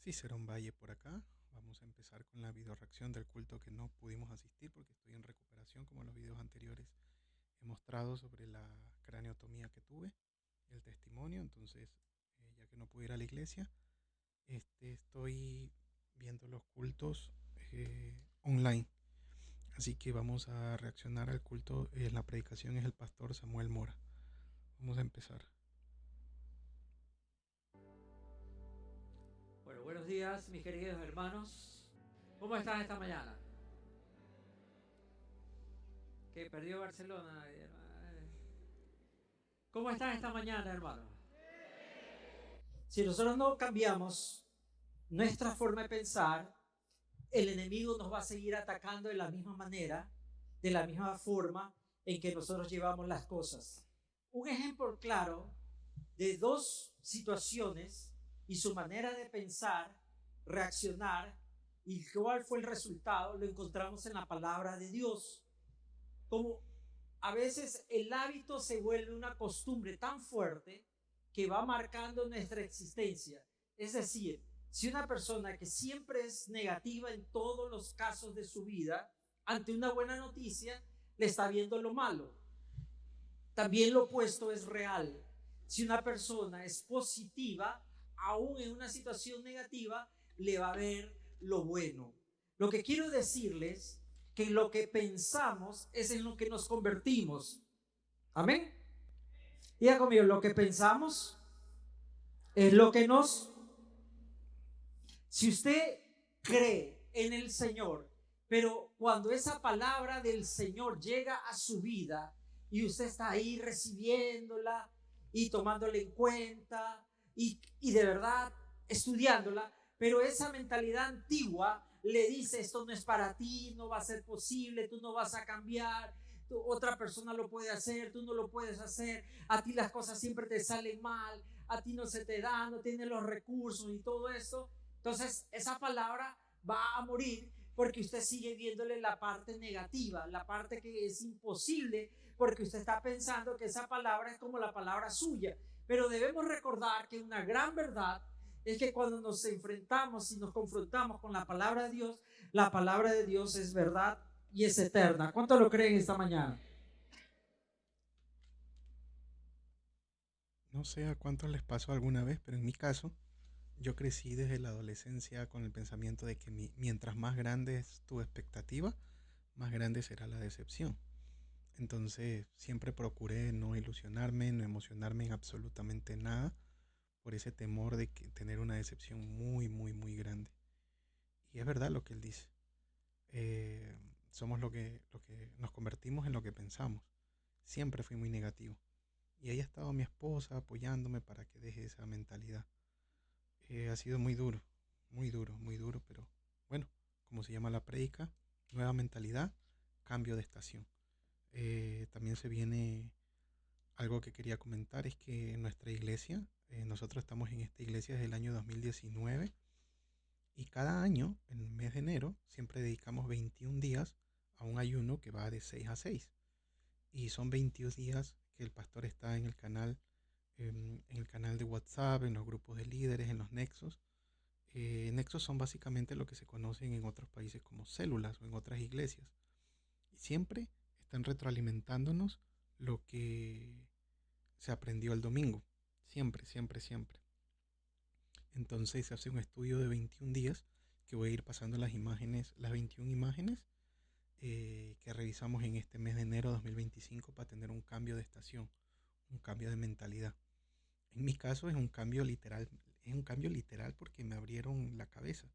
Cicerón Valle por acá. Vamos a empezar con la video reacción del culto que no pudimos asistir porque estoy en recuperación, como en los videos anteriores he mostrado sobre la craneotomía que tuve, el testimonio. Entonces, ya que no pude ir a la iglesia, estoy viendo los cultos online. Así que vamos a reaccionar al culto. La predicación es el pastor Samuel Mora. Vamos a empezar. Bueno, buenos días, mis queridos hermanos. ¿Cómo están esta mañana? ¿Que perdió Barcelona? ¿Cómo están esta mañana, hermanos? Si nosotros no cambiamos nuestra forma de pensar, el enemigo nos va a seguir atacando de la misma manera, de la misma forma en que nosotros llevamos las cosas. Un ejemplo claro de dos situaciones y su manera de pensar, reaccionar y cuál fue el resultado, lo encontramos en la palabra de Dios. Como a veces el hábito se vuelve una costumbre tan fuerte que va marcando nuestra existencia. Es decir, si una persona que siempre es negativa en todos los casos de su vida, ante una buena noticia, le está viendo lo malo. También lo opuesto es real. Si una persona es positiva, aún en una situación negativa, le va a ver lo bueno. Lo que quiero decirles que lo que pensamos es en lo que nos convertimos. Amén. Diga conmigo, lo que pensamos es lo que nos... Si usted cree en el Señor, pero cuando esa palabra del Señor llega a su vida y usted está ahí recibiéndola y tomándola en cuenta y de verdad estudiándola, pero esa mentalidad antigua le dice: esto no es para ti, no va a ser posible, tú no vas a cambiar, otra persona lo puede hacer, tú no lo puedes hacer, a ti las cosas siempre te salen mal, a ti no se te da, no tienes los recursos y todo eso. Entonces esa palabra va a morir porque usted sigue viéndole la parte negativa, la parte que es imposible, porque usted está pensando que esa palabra es como la palabra suya. Pero debemos recordar que una gran verdad es que cuando nos enfrentamos y nos confrontamos con la palabra de Dios, la palabra de Dios es verdad y es eterna. ¿Cuánto lo creen esta mañana? No sé a cuántos les pasó alguna vez, pero en mi caso, yo crecí desde la adolescencia con el pensamiento de que mientras más grande es tu expectativa, más grande será la decepción. Entonces siempre procuré no ilusionarme, no emocionarme en absolutamente nada por ese temor de tener una decepción muy, muy, muy grande. Y es verdad lo que él dice. Eh, Somos lo que nos convertimos en lo que pensamos. Siempre fui muy negativo. Y ahí ha estado mi esposa apoyándome para que deje esa mentalidad. Ha sido muy duro, muy duro, muy duro, pero bueno, como se llama la prédica, nueva mentalidad, cambio de estación. También se viene algo que quería comentar, es que en nuestra iglesia, nosotros estamos en esta iglesia desde el año 2019 y cada año, en el mes de enero, siempre dedicamos 21 días a un ayuno que va de 6 a 6. Y son 22 días que el pastor está en el canal, en el canal de WhatsApp, en los grupos de líderes, en los nexos. Nexos son básicamente lo que se conocen en otros países como células o en otras iglesias. Y siempre están retroalimentándonos lo que se aprendió el domingo. Siempre, siempre, siempre. Entonces se hace un estudio de 21 días que voy a ir pasando las imágenes, las 21 imágenes que revisamos en este mes de enero de 2025 para tener un cambio de estación, un cambio de mentalidad. En mi caso es un cambio literal porque me abrieron la cabeza.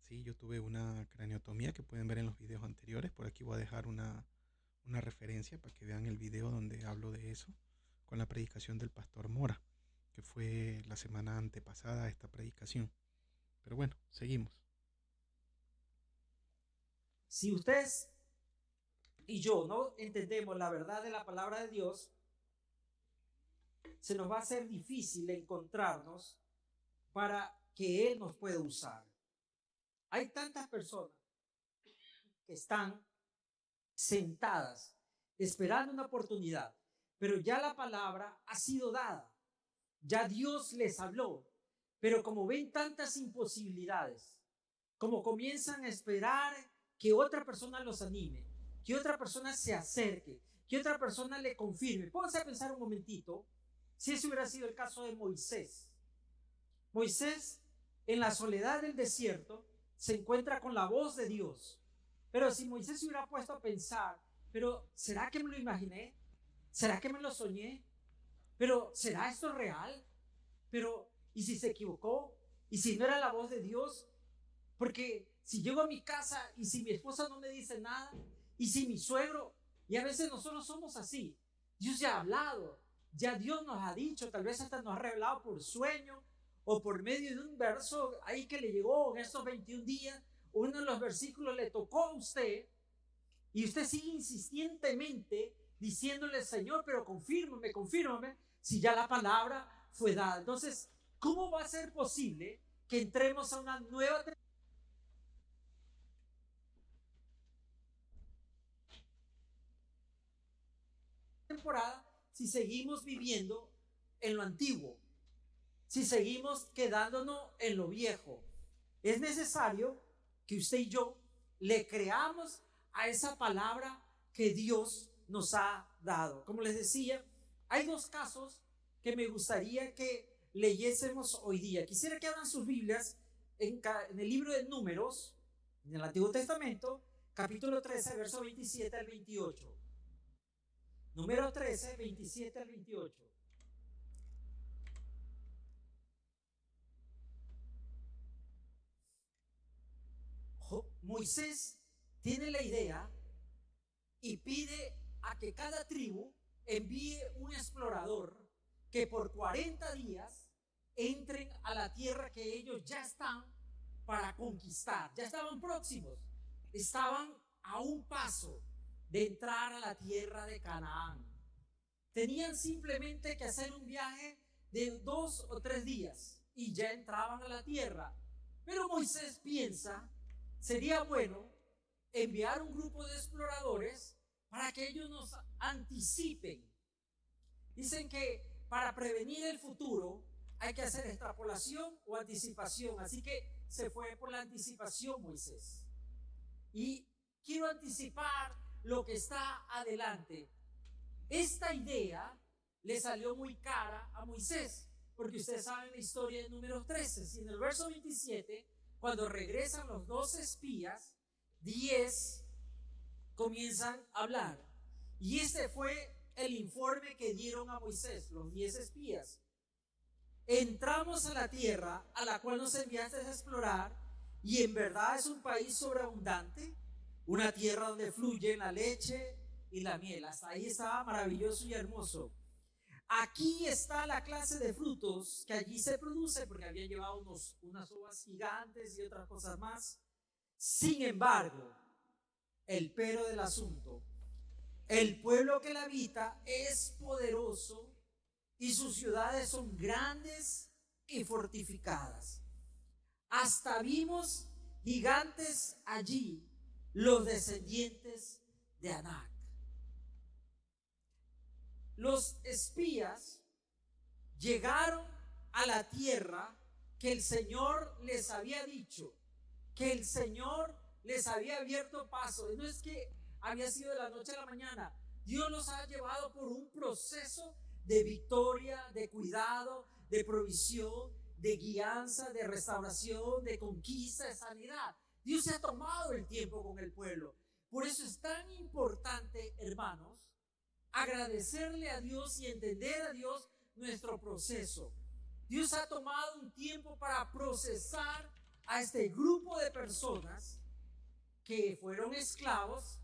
Sí, yo tuve una craneotomía que pueden ver en los videos anteriores. Por aquí voy a dejar una referencia para que vean el video donde hablo de eso con la predicación del pastor Mora, que fue la semana antepasada a esta predicación. Pero bueno, seguimos. Si ustedes y yo no entendemos la verdad de la palabra de Dios, se nos va a hacer difícil encontrarnos para que Él nos pueda usar. Hay tantas personas que están sentadas esperando una oportunidad, pero ya la palabra ha sido dada, ya Dios les habló, Pero como ven tantas imposibilidades, como comienzan a esperar que otra persona los anime, que otra persona se acerque, que otra persona le confirme. Pónganse a pensar un momentito, si ese hubiera sido el caso de Moisés. Moisés, en la soledad del desierto, se encuentra con la voz de Dios. Pero si Moisés se hubiera puesto a pensar, pero ¿será que me lo imaginé? ¿Será que me lo soñé? ¿Pero será esto real? Pero, ¿y si se equivocó? ¿Y si no era la voz de Dios? Porque si llego a mi casa y si mi esposa no me dice nada, y si mi suegro, y a veces nosotros somos así, Dios ya ha hablado, ya Dios nos ha dicho, tal vez hasta nos ha revelado por sueño o por medio de un verso ahí que le llegó en estos 21 días, uno de los versículos le tocó a usted, y usted sigue insistentemente diciéndole, Señor, pero confírmame, confírmame, si ya la palabra fue dada. Entonces, ¿cómo va a ser posible que entremos a una nueva temporada si seguimos viviendo en lo antiguo, si seguimos quedándonos en lo viejo? Es necesario que usted y yo le creamos a esa palabra que Dios nos ha dado. Como les decía, hay dos casos que me gustaría que leyésemos hoy día. Quisiera que abran sus Biblias en el libro de Números, en el Antiguo Testamento, capítulo 13, verso 27 al 28. Número 13, 27 al 28. Moisés tiene la idea y pide a que cada tribu envíe un explorador que por 40 días entren a la tierra que ellos ya están para conquistar. Ya estaban próximos, estaban a un paso de entrar a la tierra de Canaán. Tenían simplemente que hacer un viaje de 2 o 3 días y ya entraban a la tierra. Pero Moisés piensa, sería bueno enviar un grupo de exploradores para que ellos nos anticipen. Dicen que para prevenir el futuro hay que hacer extrapolación o anticipación. Así que se fue por la anticipación Moisés. Y quiero anticipar lo que está adelante. Esta idea le salió muy cara a Moisés, porque ustedes saben la historia de Números 13. Si en el verso 27, cuando regresan los 12 espías, 10 comienzan a hablar. Y este fue el informe que dieron a Moisés, los 10 espías. Entramos a la tierra a la cual nos enviaste a explorar, y en verdad es un país sobreabundante, una tierra donde fluye la leche y la miel. Hasta ahí estaba maravilloso y hermoso. Aquí está la clase de frutos que allí se produce, porque habían llevado unas uvas gigantes y otras cosas más. Sin embargo, el pero del asunto, el pueblo que la habita es poderoso y sus ciudades son grandes y fortificadas. Hasta vimos gigantes allí, los descendientes de Anac. Los espías llegaron a la tierra que el Señor les había dicho, que el Señor les había abierto paso. No es que había sido de la noche a la mañana. Dios los ha llevado por un proceso de victoria, de cuidado, de provisión, de guianza, de restauración, de conquista, de sanidad. Dios se ha tomado el tiempo con el pueblo. Por eso es tan importante, hermanos, agradecerle a Dios y entender a Dios nuestro proceso. Dios ha tomado un tiempo para procesar a este grupo de personas que fueron esclavos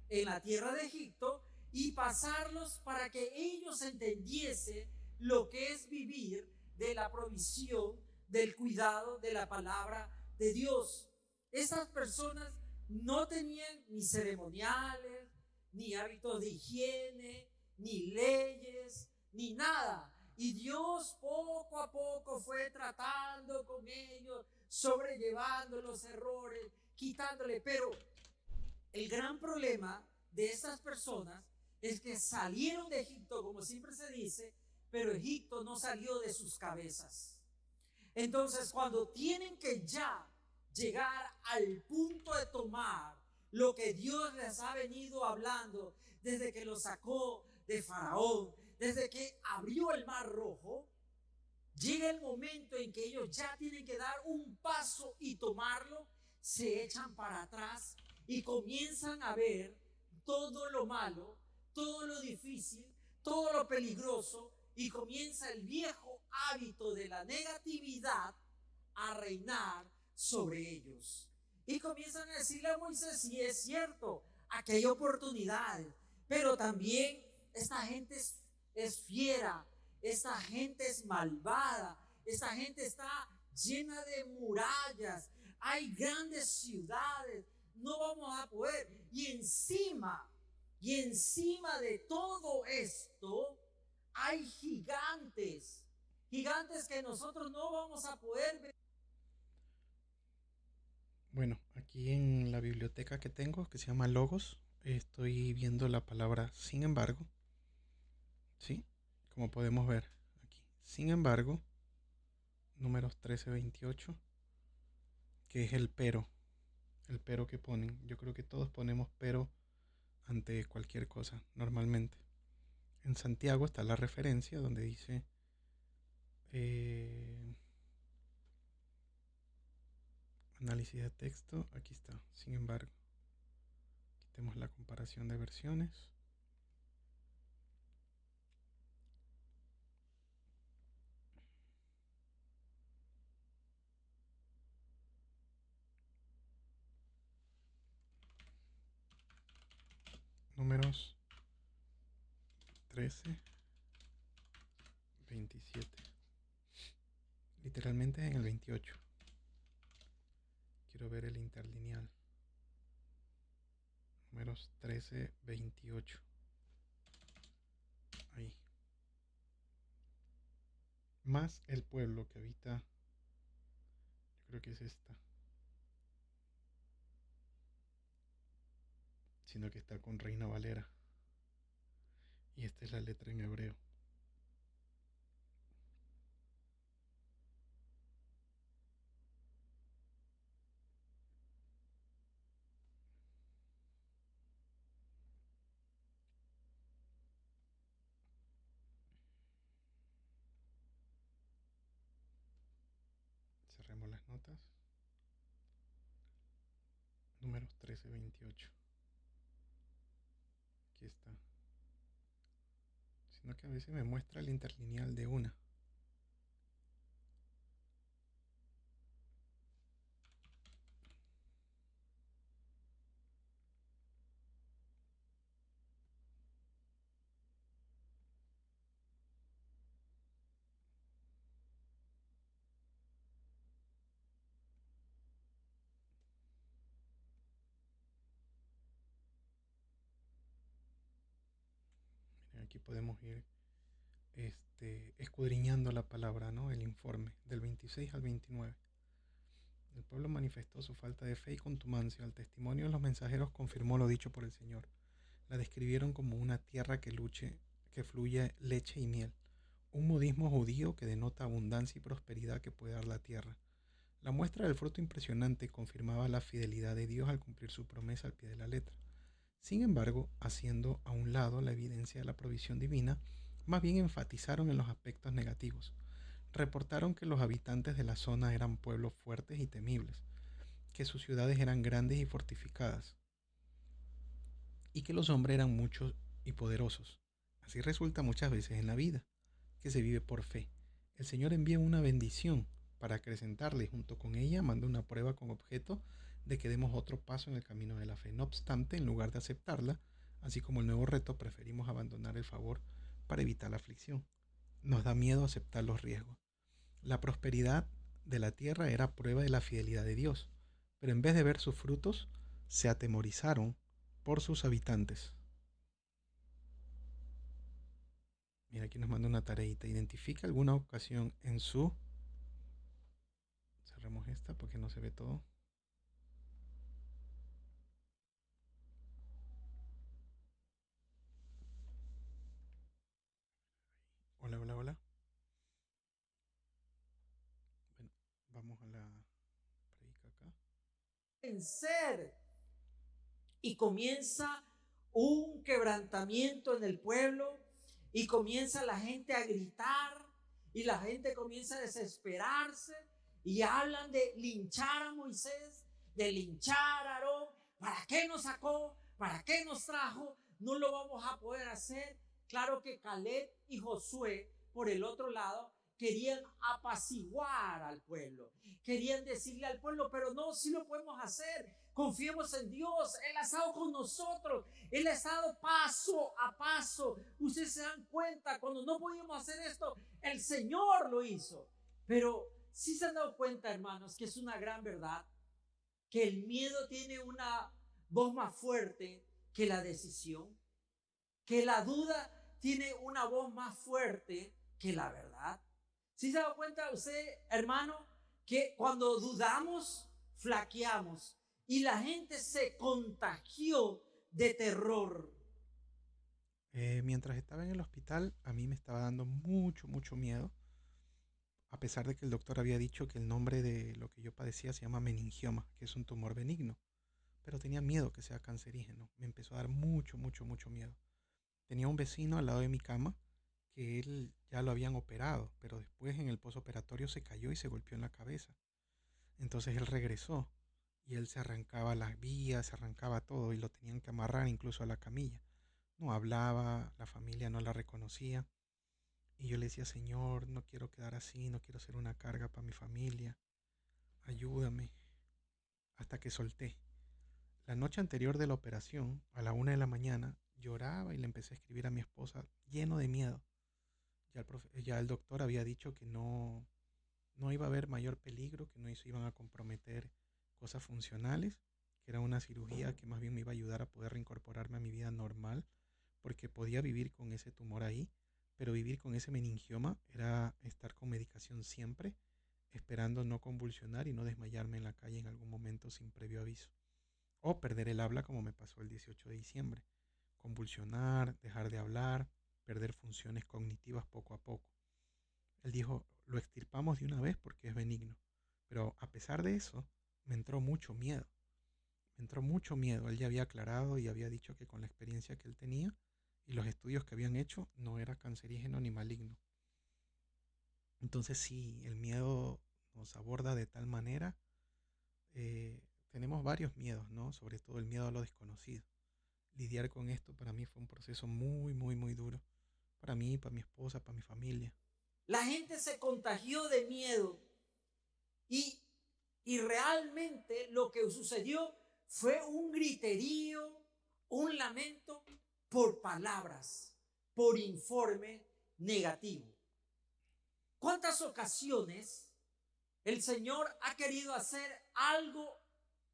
en la tierra de Egipto y pasarlos para que ellos entendiesen lo que es vivir de la provisión, del cuidado de la palabra de Dios. Estas personas no tenían ni ceremoniales, ni hábitos de higiene, ni leyes, ni nada. Y Dios poco a poco fue tratando con ellos, sobrellevando los errores, quitándole. Pero el gran problema de estas personas es que salieron de Egipto, como siempre se dice, pero Egipto no salió de sus cabezas. Entonces, cuando tienen que ya llegar al punto de tomar lo que Dios les ha venido hablando desde que lo sacó de Faraón, desde que abrió el Mar Rojo, llega el momento en que ellos ya tienen que dar un paso y tomarlo, se echan para atrás y comienzan a ver todo lo malo, todo lo difícil, todo lo peligroso, y comienza el viejo hábito de la negatividad a reinar sobre ellos. Y comienzan a decirle a Moisés, si es cierto, aquí hay oportunidades, pero también esta gente es fiera, esta gente es malvada, esta gente está llena de murallas, hay grandes ciudades, no vamos a poder. Y encima de todo esto, hay gigantes, gigantes que nosotros no vamos a poder ver. Bueno, aquí en la biblioteca que tengo, que se llama Logos, estoy viendo la palabra sin embargo, ¿sí? Como podemos ver aquí. Sin embargo, números 13-28, que es el pero que ponen. Yo creo que todos ponemos pero ante cualquier cosa, normalmente. En Santiago está la referencia donde dice eh, análisis de texto, aquí está, sin embargo. Quitemos la comparación de versiones. Números 13-27. Literalmente es en el 28. Quiero ver el interlineal. Números 13-28. Ahí. Más el pueblo que habita. Yo creo que es esta. Sino que está con Reina Valera. Y esta es la letra en hebreo. Cerremos las notas. Números 13-28. Aquí está. Sino que a veces me muestra el interlineal de una. Miren, aquí podemos ir escudriñando la palabra, ¿no? El informe del 26 al 29. El pueblo manifestó su falta de fe y contumacia. El testimonio de los mensajeros confirmó lo dicho por el Señor. La describieron como una tierra que fluye leche y miel, un modismo judío que denota abundancia y prosperidad que puede dar la tierra. La muestra del fruto impresionante confirmaba la fidelidad de Dios al cumplir su promesa al pie de la letra. Sin embargo, haciendo a un lado la evidencia de la provisión divina, más bien enfatizaron en los aspectos negativos. Reportaron que los habitantes de la zona eran pueblos fuertes y temibles, que sus ciudades eran grandes y fortificadas, y que los hombres eran muchos y poderosos. Así resulta muchas veces en la vida, que se vive por fe. El Señor envía una bendición para acrecentarla y junto con ella manda una prueba con objeto de que demos otro paso en el camino de la fe. No obstante, en lugar de aceptarla, así como el nuevo reto, preferimos abandonar el favor para evitar la aflicción. Nos da miedo aceptar los riesgos. La prosperidad de la tierra era prueba de la fidelidad de Dios, pero en vez de ver sus frutos, se atemorizaron por sus habitantes. Mira, aquí nos manda una tareita. Identifica alguna ocasión en su... Cerremos esta porque no se ve todo. Hola, hola, hola. Bueno, la predica acá. Vencer. Y comienza un quebrantamiento en el pueblo y comienza la gente a gritar y la gente comienza a desesperarse y hablan de linchar a Moisés, de linchar a Aarón. ¿Para qué nos sacó? ¿Para qué nos trajo? No lo vamos a poder hacer. Claro que Caleb y Josué, por el otro lado, querían apaciguar al pueblo. Querían decirle al pueblo, pero no, sí lo podemos hacer. Confiemos en Dios. Él ha estado con nosotros. Él ha estado paso a paso. Ustedes se dan cuenta, cuando no podíamos hacer esto, el Señor lo hizo. Pero sí se han dado cuenta, hermanos, que es una gran verdad, que el miedo tiene una voz más fuerte que la decisión, que la duda tiene una voz más fuerte que la verdad. ¿Sí se da cuenta usted, hermano, que cuando dudamos, flaqueamos? Y la gente se contagió de terror. Mientras estaba en el hospital, a mí me estaba dando mucho miedo, a pesar de que el doctor había dicho que el nombre de lo que yo padecía se llama meningioma, que es un tumor benigno, pero tenía miedo que sea cancerígeno. Me empezó a dar mucho miedo. Tenía un vecino al lado de mi cama que él ya lo habían operado, pero después en el posoperatorio se cayó y se golpeó en la cabeza. Entonces él regresó y él se arrancaba las vías, se arrancaba todo y lo tenían que amarrar incluso a la camilla. No hablaba, la familia no la reconocía. Y yo le decía, Señor, no quiero quedar así, no quiero ser una carga para mi familia, ayúdame. Hasta que solté. La noche anterior de la operación, a la 1 de la mañana, lloraba y le empecé a escribir a mi esposa lleno de miedo. Ya el doctor había dicho que no iba a haber mayor peligro, que no se iban a comprometer cosas funcionales, que era una cirugía que más bien me iba a ayudar a poder reincorporarme a mi vida normal, porque podía vivir con ese tumor ahí, pero vivir con ese meningioma era estar con medicación siempre, esperando no convulsionar y no desmayarme en la calle en algún momento sin previo aviso. O perder el habla como me pasó el 18 de diciembre. Convulsionar, dejar de hablar, perder funciones cognitivas poco a poco. Él dijo, lo extirpamos de una vez porque es benigno. Pero a pesar de eso, me entró mucho miedo. Me entró mucho miedo. Él ya había aclarado y había dicho que con la experiencia que él tenía y los estudios que habían hecho, no era cancerígeno ni maligno. Entonces sí, el miedo nos aborda de tal manera. Tenemos varios miedos, ¿no? Sobre todo el miedo a lo desconocido. Lidiar con esto para mí fue un proceso muy duro. Para mí, para mi esposa, para mi familia. La gente se contagió de miedo y, y realmente lo que sucedió fue un griterío, un lamento por palabras, por informe negativo. ¿Cuántas ocasiones el Señor ha querido hacer algo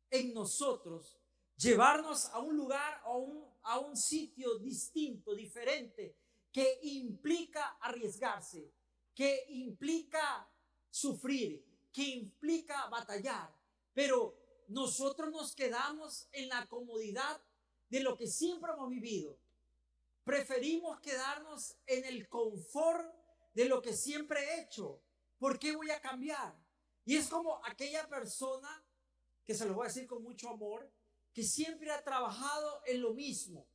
en nosotros, llevarnos a un lugar o a un sitio distinto, diferente, que implica arriesgarse, que implica sufrir, que implica batallar? Pero nosotros nos quedamos en la comodidad de lo que siempre hemos vivido. Preferimos quedarnos en el confort de lo que siempre he hecho. ¿Por qué voy a cambiar? Y es como aquella persona, que se lo voy a decir con mucho amor, que siempre ha trabajado en lo mismo.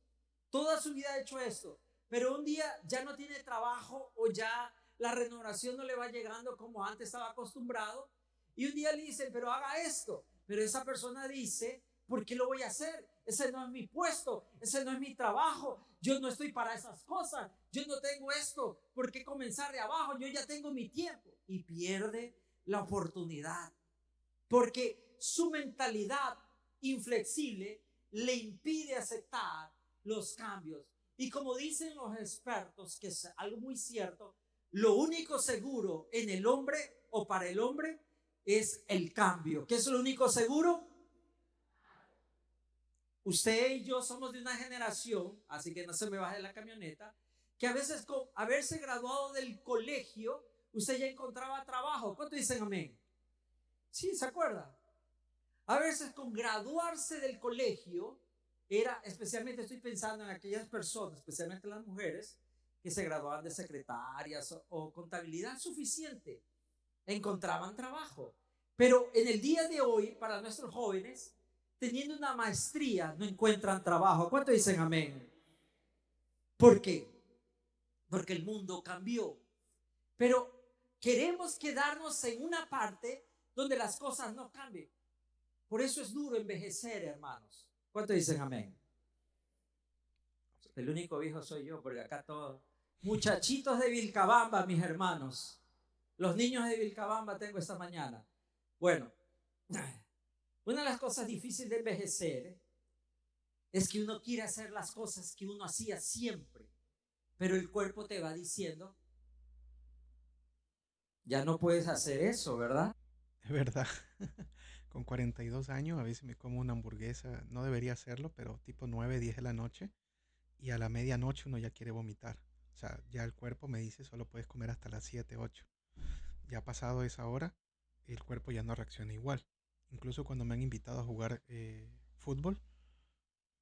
Toda su vida ha hecho esto, pero un día ya no tiene trabajo o ya la renovación no le va llegando como antes estaba acostumbrado. Y un día le dicen, pero haga esto. Pero esa persona dice, ¿por qué lo voy a hacer? Ese no es mi puesto, ese no es mi trabajo. Yo no estoy para esas cosas. Yo no tengo esto. ¿Por qué comenzar de abajo? Yo ya tengo mi tiempo. Y pierde la oportunidad. Porque su mentalidad inflexible le impide aceptar los cambios. Y como dicen los expertos, que es algo muy cierto, lo único seguro en el hombre o para el hombre es el cambio. ¿Qué es lo único seguro? Usted y yo somos de una generación, así que no se me baje la camioneta, que a veces con haberse graduado del colegio, usted ya encontraba trabajo. ¿Cuánto dicen amén? Sí, ¿se acuerda? A veces con graduarse del colegio, era, especialmente estoy pensando en aquellas personas, especialmente las mujeres, que se graduaban de secretarias o contabilidad suficiente, encontraban trabajo. Pero en el día de hoy, para nuestros jóvenes, teniendo una maestría, no encuentran trabajo. ¿Cuántos dicen amén? ¿Por qué? Porque el mundo cambió. Pero queremos quedarnos en una parte donde las cosas no cambien. Por eso es duro envejecer, hermanos. ¿Cuántos dicen amén? El único viejo soy yo, porque acá todos. Muchachitos de Vilcabamba, mis hermanos. Los niños de Vilcabamba tengo esta mañana. Bueno, una de las cosas difíciles de envejecer es que uno quiere hacer las cosas que uno hacía siempre, pero el cuerpo te va diciendo, ya no puedes hacer eso, ¿verdad? Es verdad. Con 42 años a veces me como una hamburguesa, no debería hacerlo, pero tipo 9, 10 de la noche y a la medianoche uno ya quiere vomitar. O sea, ya el cuerpo me dice solo puedes comer hasta las 7, 8. Ya pasado esa hora, el cuerpo ya no reacciona igual. Incluso cuando me han invitado a jugar fútbol,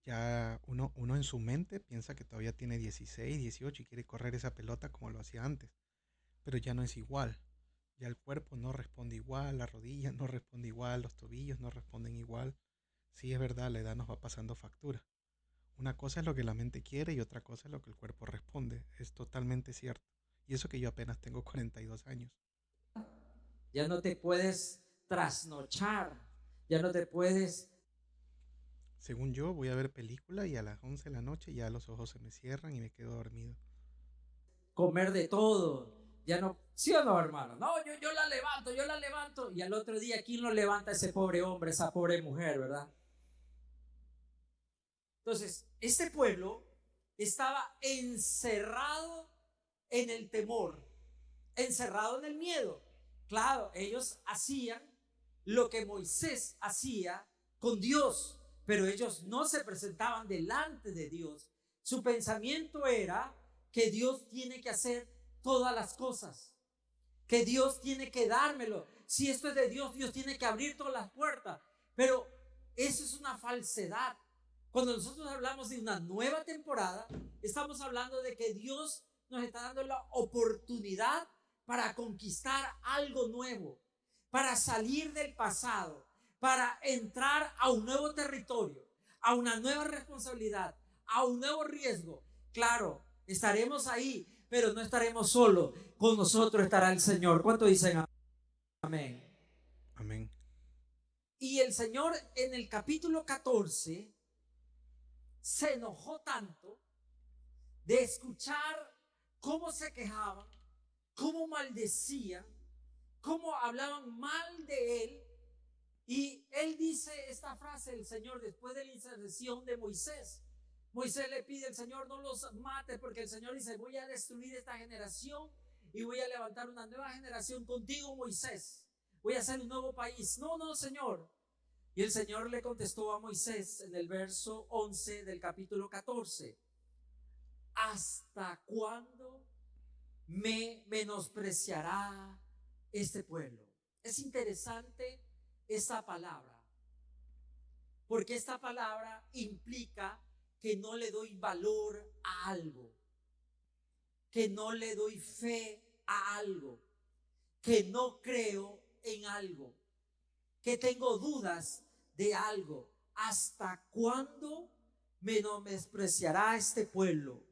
ya uno en su mente piensa que todavía tiene 16, 18 y quiere correr esa pelota como lo hacía antes. Pero ya no es igual. Ya el cuerpo no responde igual, la rodilla no responde igual, los tobillos no responden igual. Sí, es verdad, la edad nos va pasando factura. Una cosa es lo que la mente quiere y otra cosa es lo que el cuerpo responde. Es totalmente cierto. Y eso que yo apenas tengo 42 años. Ya no te puedes trasnochar, ya no te puedes Según yo, voy a ver película y a las 11 de la noche ya los ojos se me cierran y me quedo dormido. comer de todo. Ya no, ¿sí o no, hermano? No, yo la levanto. Y al otro día, ¿quién lo levanta ese pobre hombre, esa pobre mujer, verdad? Entonces, este pueblo estaba encerrado en el temor, encerrado en el miedo. Claro, ellos hacían lo que Moisés hacía con Dios, pero ellos no se presentaban delante de Dios. Su pensamiento era que Dios tiene que hacer todas las cosas, que Dios tiene que dármelo. Si esto es de Dios, Dios tiene que abrir todas las puertas. Pero eso es una falsedad. Cuando nosotros hablamos de una nueva temporada, estamos hablando de que Dios nos está dando la oportunidad para conquistar algo nuevo, para salir del pasado, para entrar a un nuevo territorio, a una nueva responsabilidad, a un nuevo riesgo. Claro, estaremos ahí, pero no estaremos solos. Con nosotros estará el Señor. ¿Cuánto dicen amén? Amén. Y el Señor en el capítulo 14 se enojó tanto de escuchar cómo se quejaban, cómo maldecían, cómo hablaban mal de él. Y él dice esta frase, el Señor, después de la intercesión de Moisés. Moisés le pide al Señor, no los mates, porque el Señor dice, voy a destruir esta generación y voy a levantar una nueva generación contigo, Moisés. Voy a hacer un nuevo país. No, no, Señor. Y el Señor le contestó a Moisés en el verso 11 del capítulo 14. ¿Hasta cuándo me menospreciará este pueblo? Es interesante esta palabra, porque esta palabra implica que no le doy valor a algo, que no le doy fe a algo, que no creo en algo, que tengo dudas de algo. ¿Hasta cuándo me menospreciará este pueblo?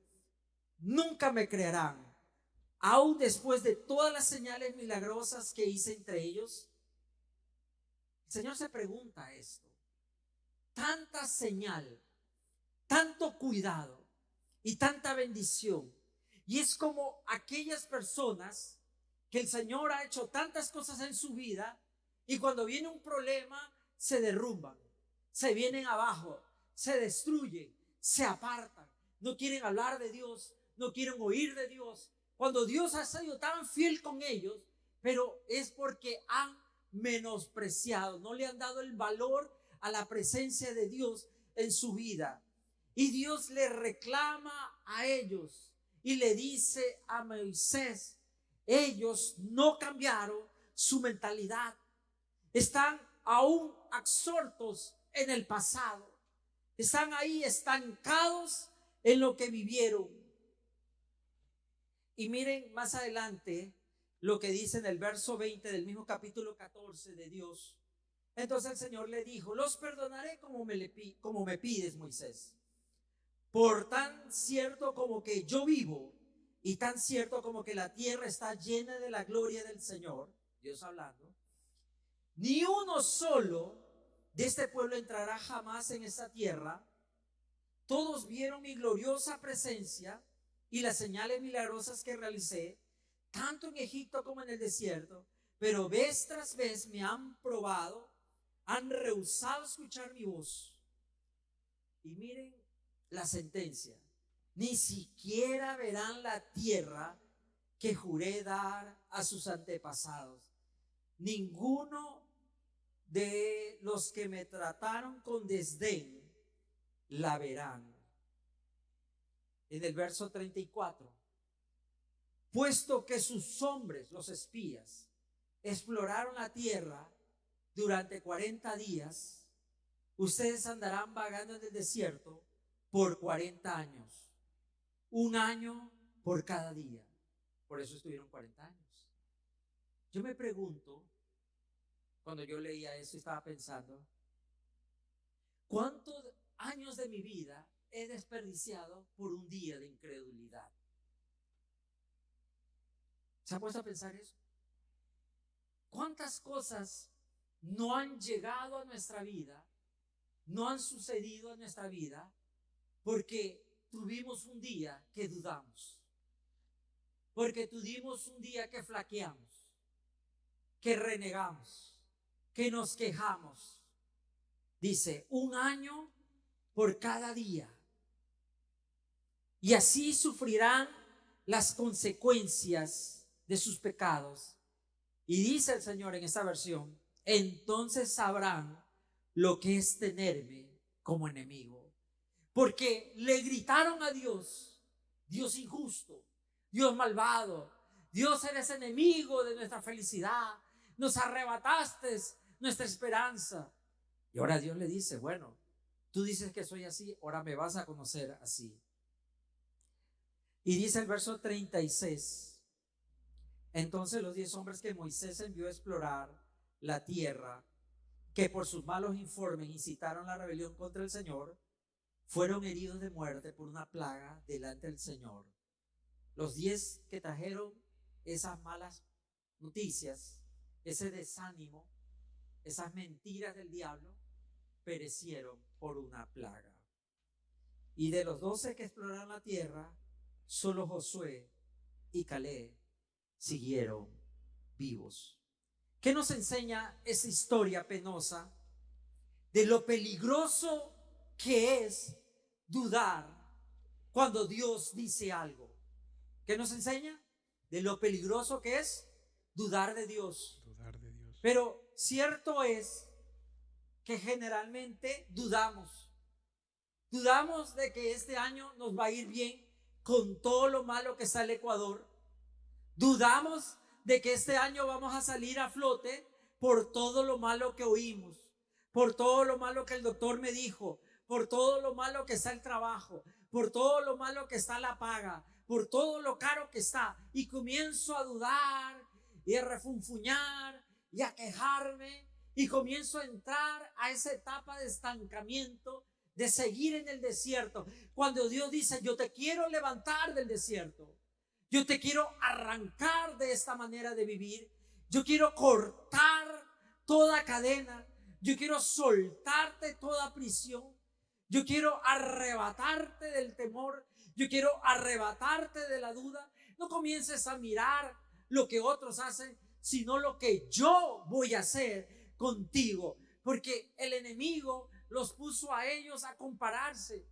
Nunca me creerán. Aún después de todas las señales milagrosas que hice entre ellos, el Señor se pregunta esto. Tanta señal, tanto cuidado y tanta bendición. Y es como aquellas personas que el Señor ha hecho tantas cosas en su vida y cuando viene un problema se derrumban, se vienen abajo, se destruyen, se apartan, no quieren hablar de Dios, no quieren oír de Dios. Cuando Dios ha sido tan fiel con ellos, pero es porque han menospreciado, no le han dado el valor a la presencia de Dios en su vida. Y Dios le reclama a ellos y le dice a Moisés, ellos no cambiaron su mentalidad, están aún absortos en el pasado, están ahí estancados en lo que vivieron. Y miren más adelante lo que dice en el verso 20 del mismo capítulo 14 de Dios. Entonces el Señor le dijo: los perdonaré como me pides, Moisés. Por tan cierto como que yo vivo, y tan cierto como que la tierra está llena de la gloria del Señor, Dios hablando, ni uno solo de este pueblo entrará jamás en esta tierra. Todos vieron mi gloriosa presencia y las señales milagrosas que realicé, tanto en Egipto como en el desierto, pero vez tras vez me han probado, han rehusado escuchar mi voz. Y miren la sentencia: ni siquiera verán la tierra que juré dar a sus antepasados. Ninguno de los que me trataron con desdén la verán. En el verso 34, puesto que sus hombres, los espías, exploraron la tierra durante 40 días, ustedes andarán vagando en el desierto por 40 años, un año por cada día. Por eso estuvieron 40 años. Yo me pregunto, cuando yo leía eso, estaba pensando, ¿cuántos años de mi vida he desperdiciado por un día de incredulidad? ¿Se ha puesto a pensar eso? ¿Cuántas cosas no han llegado a nuestra vida, no han sucedido a nuestra vida, porque tuvimos un día que dudamos, porque tuvimos un día que flaqueamos, que renegamos, que nos quejamos? Dice, un año por cada día. Y así sufrirán las consecuencias de sus pecados. Y dice el Señor en esta versión, entonces sabrán lo que es tenerme como enemigo. Porque le gritaron a Dios: Dios injusto, Dios malvado, Dios, eres enemigo de nuestra felicidad, nos arrebataste nuestra esperanza. Y ahora Dios le dice, bueno, tú dices que soy así, ahora me vas a conocer así. Y dice el verso 36, entonces los 10 hombres que Moisés envió a explorar la tierra, que por sus malos informes incitaron la rebelión contra el Señor, fueron heridos de muerte por una plaga delante del Señor. Los 10 que trajeron esas malas noticias, ese desánimo, esas mentiras del diablo, perecieron por una plaga. Y de los 12 que exploraron la tierra, solo Josué y Caleb siguieron vivos. ¿Qué nos enseña esa historia penosa de lo peligroso que es dudar cuando Dios dice algo? ¿Qué nos enseña? De lo peligroso que es dudar de Dios. Dudar de Dios. Pero cierto es que generalmente dudamos de que este año nos va a ir bien con todo lo malo que está el Ecuador. Dudamos de que este año vamos a salir a flote por todo lo malo que oímos, por todo lo malo que el doctor me dijo, por todo lo malo que está el trabajo, por todo lo malo que está la paga, por todo lo caro que está. Y comienzo a dudar y a refunfuñar y a quejarme, y comienzo a entrar a esa etapa de estancamiento, de seguir en el desierto, cuando Dios dice, yo te quiero levantar del desierto, yo te quiero arrancar de esta manera de vivir, yo quiero cortar toda cadena, yo quiero soltarte toda prisión, yo quiero arrebatarte del temor, yo quiero arrebatarte de la duda. No comiences a mirar lo que otros hacen, sino lo que yo voy a hacer contigo, porque el enemigo los puso a ellos a compararse.